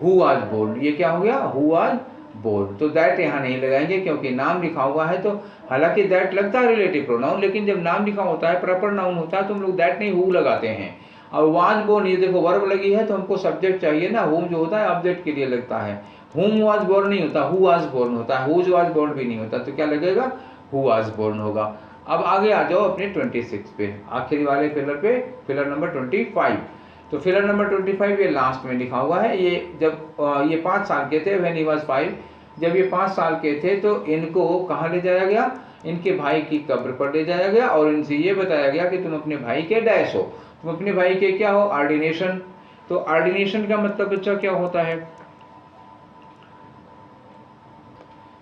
Who was born. ये क्या हो गया? Who was born. तो दैट यहाँ नहीं लगाएंगे क्योंकि नाम लिखा हुआ है, तो हालांकि दैट लगता है रिलेटिव प्रोनाउन, लेकिन जब नाम लिखा होता है, प्रॉपर नाउन होता है, तो हम लोग दैट नहीं हु लगाते हैं। और वाज बोर्न, ये देखो वर्ब लगी है तो हमको सब्जेक्ट चाहिए ना, होम जो होता है ऑब्जेक्ट के लिए लगता है। होम वाज बोर्न नहीं होता, हु वाज बोर्न होता है, हुज वाज बोर्न भी नहीं होता, तो क्या लगेगा? हु वाज बोर्न होगा। अब आगे आ जाओ अपने 26 पे, आखिरी वाले फिलर पे, फिलर नंबर 25। तो फिलर नंबर 25 ये लास्ट में लिखा हुआ है। ये जब ये 5 साल के थे, व्हेन ही वाज 5, जब ये 5 साल के थे तो इनको कहाँ ले जाया गया? इनके भाई की कब्र पर ले जाया गया और इनसे ये बताया गया कि तुम अपने भाई के डैश हो, तुम अपने भाई के क्या हो? ऑर्डिनेशन। तो ऑर्डिनेशन का मतलब बच्चा क्या होता है?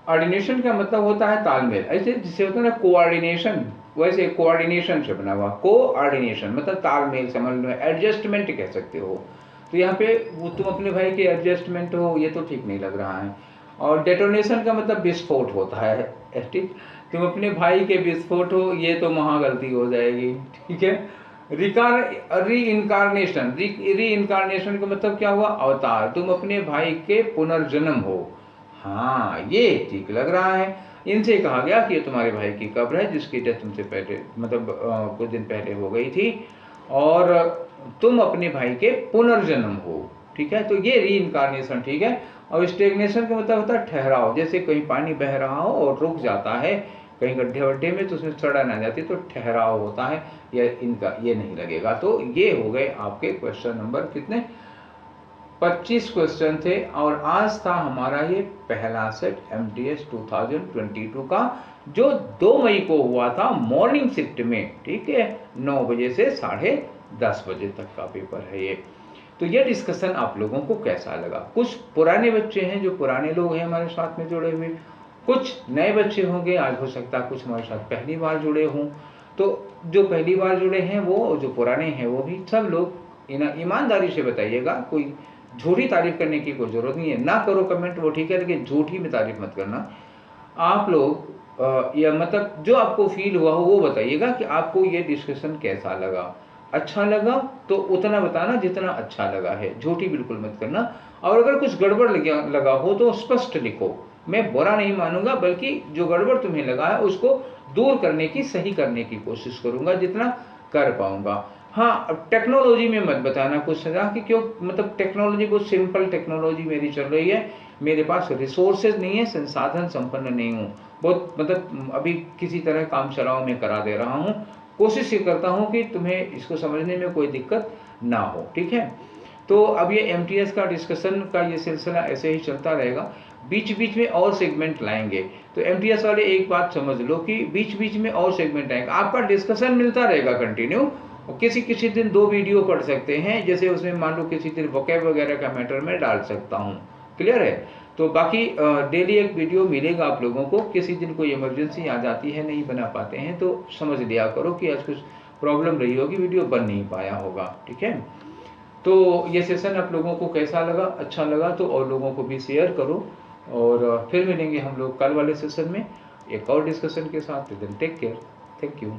ऑर्डिनेशन का मतलब होता है तालमेल। ऐसे जिसे होता है ना कोऑर्डिनेशन, वैसे कोऑर्डिनेशन से बना हुआ कोऑर्डिनेशन मतलब तालमेल, समझ लो, एडजस्टमेंट कह सकते हो। तो यहाँ पे वो तुम अपने भाई के एडजस्टमेंट हो, ये तो ठीक नहीं लग रहा है। और डेटोनेशन का मतलब विस्फोट होता है, ठीक, तुम अपने भाई के विस्फोट हो, ये तो महागलती हो जाएगी, ठीक है। री इनकारनेशन का मतलब क्या हुआ? अवतार, तुम अपने भाई के पुनर्जन्म हो। हाँ, ये ठीक लग रहा है। इनसे कहा गया कि ये तुम्हारे भाई की कब्र है जिसकी डेथ तुमसे पहले मतलब कुछ दिन पहले हो गई थी और तुम अपने भाई के पुनर्जन्म हो, ठीक है। तो ये री इनकारनेशन, ठीक है। और स्टेगनेशन का मतलब होता है ठहराव, जैसे कहीं पानी बह रहा हो और रुक जाता है कहीं गड्ढे वड्ढे में, तो उसमें सड़न आ जाती है, तो ठहराव होता है। ये नहीं लगेगा। तो ये हो गए आपके क्वेश्चन नंबर कितने? 25 क्वेश्चन थे। और आज था हमारा ये पहला सेट MTS 2022 का, जो 2 मई को हुआ था मॉर्निंग शिफ्ट में, ठीक है, 9 बजे से 10:30 बजे तक का पेपर है ये। तो ये डिस्कशन आप लोगों को कैसा लगा? कुछ पुराने बच्चे हैं, जो पुराने लोग हैं हमारे साथ में जुड़े हुए, कुछ नए बच्चे होंगे, आज हो सकता है कुछ हमारे साथ पहली बार जुड़े हों। तो जो पहली बार जुड़े हैं वो, जो पुराने हैं वो भी, सब लोग ईमानदारी से बताइएगा, कोई झूठी तारीफ करने की कोई जरूरत नहीं है। ना करो कमेंट, वो ठीक है, लेकिन झूठी में तारीफ मत करना। आप लोग या मतलब जो आपको फील हुआ हो वो बताइएगा कि आपको ये डिस्कशन कैसा लगा। अच्छा लगा तो उतना बताना जितना अच्छा लगा है, झूठी बिल्कुल मत करना। और अगर कुछ गड़बड़ लगा हो तो स्पष्ट लिखो, मैं बुरा नहीं मानूंगा, बल्कि जो गड़बड़ तुम्हें लगा है उसको दूर करने की, सही करने की कोशिश करूंगा जितना कर पाऊंगा। हाँ, अब टेक्नोलॉजी में मत बताना कुछ सजा कि क्यों, मतलब टेक्नोलॉजी बहुत सिंपल टेक्नोलॉजी मेरी चल रही है, मेरे पास रिसोर्सेज नहीं है, संसाधन संपन्न नहीं हूँ, बहुत मतलब अभी किसी तरह काम चलाओ में करा दे रहा हूँ। कोशिश ये करता हूँ कि तुम्हें इसको समझने में कोई दिक्कत ना हो, ठीक है। तो अब ये MTS का डिस्कशन का ये सिलसिला ऐसे ही चलता रहेगा, बीच बीच में और सेगमेंट लाएंगे। तो MTS वाले एक बात समझ लो कि बीच बीच में और सेगमेंट आएगा, आपका डिस्कशन मिलता रहेगा कंटिन्यू। और किसी दिन 2 वीडियो पढ़ सकते हैं, जैसे उसमें मान लो किसी दिन वोकैब वगैरह का मैटर में डाल सकता हूँ, क्लियर है। तो बाकी डेली एक वीडियो मिलेगा आप लोगों को। किसी दिन कोई इमरजेंसी आ जाती है, नहीं बना पाते हैं, तो समझ लिया करो कि आज कुछ प्रॉब्लम रही होगी, वीडियो बन नहीं पाया होगा, ठीक है। तो ये सेशन आप लोगों को कैसा लगा? अच्छा लगा तो और लोगों को भी शेयर करो। और फिर मिलेंगे हम लोग कल वाले सेशन में एक और डिस्कशन के साथ। Take care, thank you.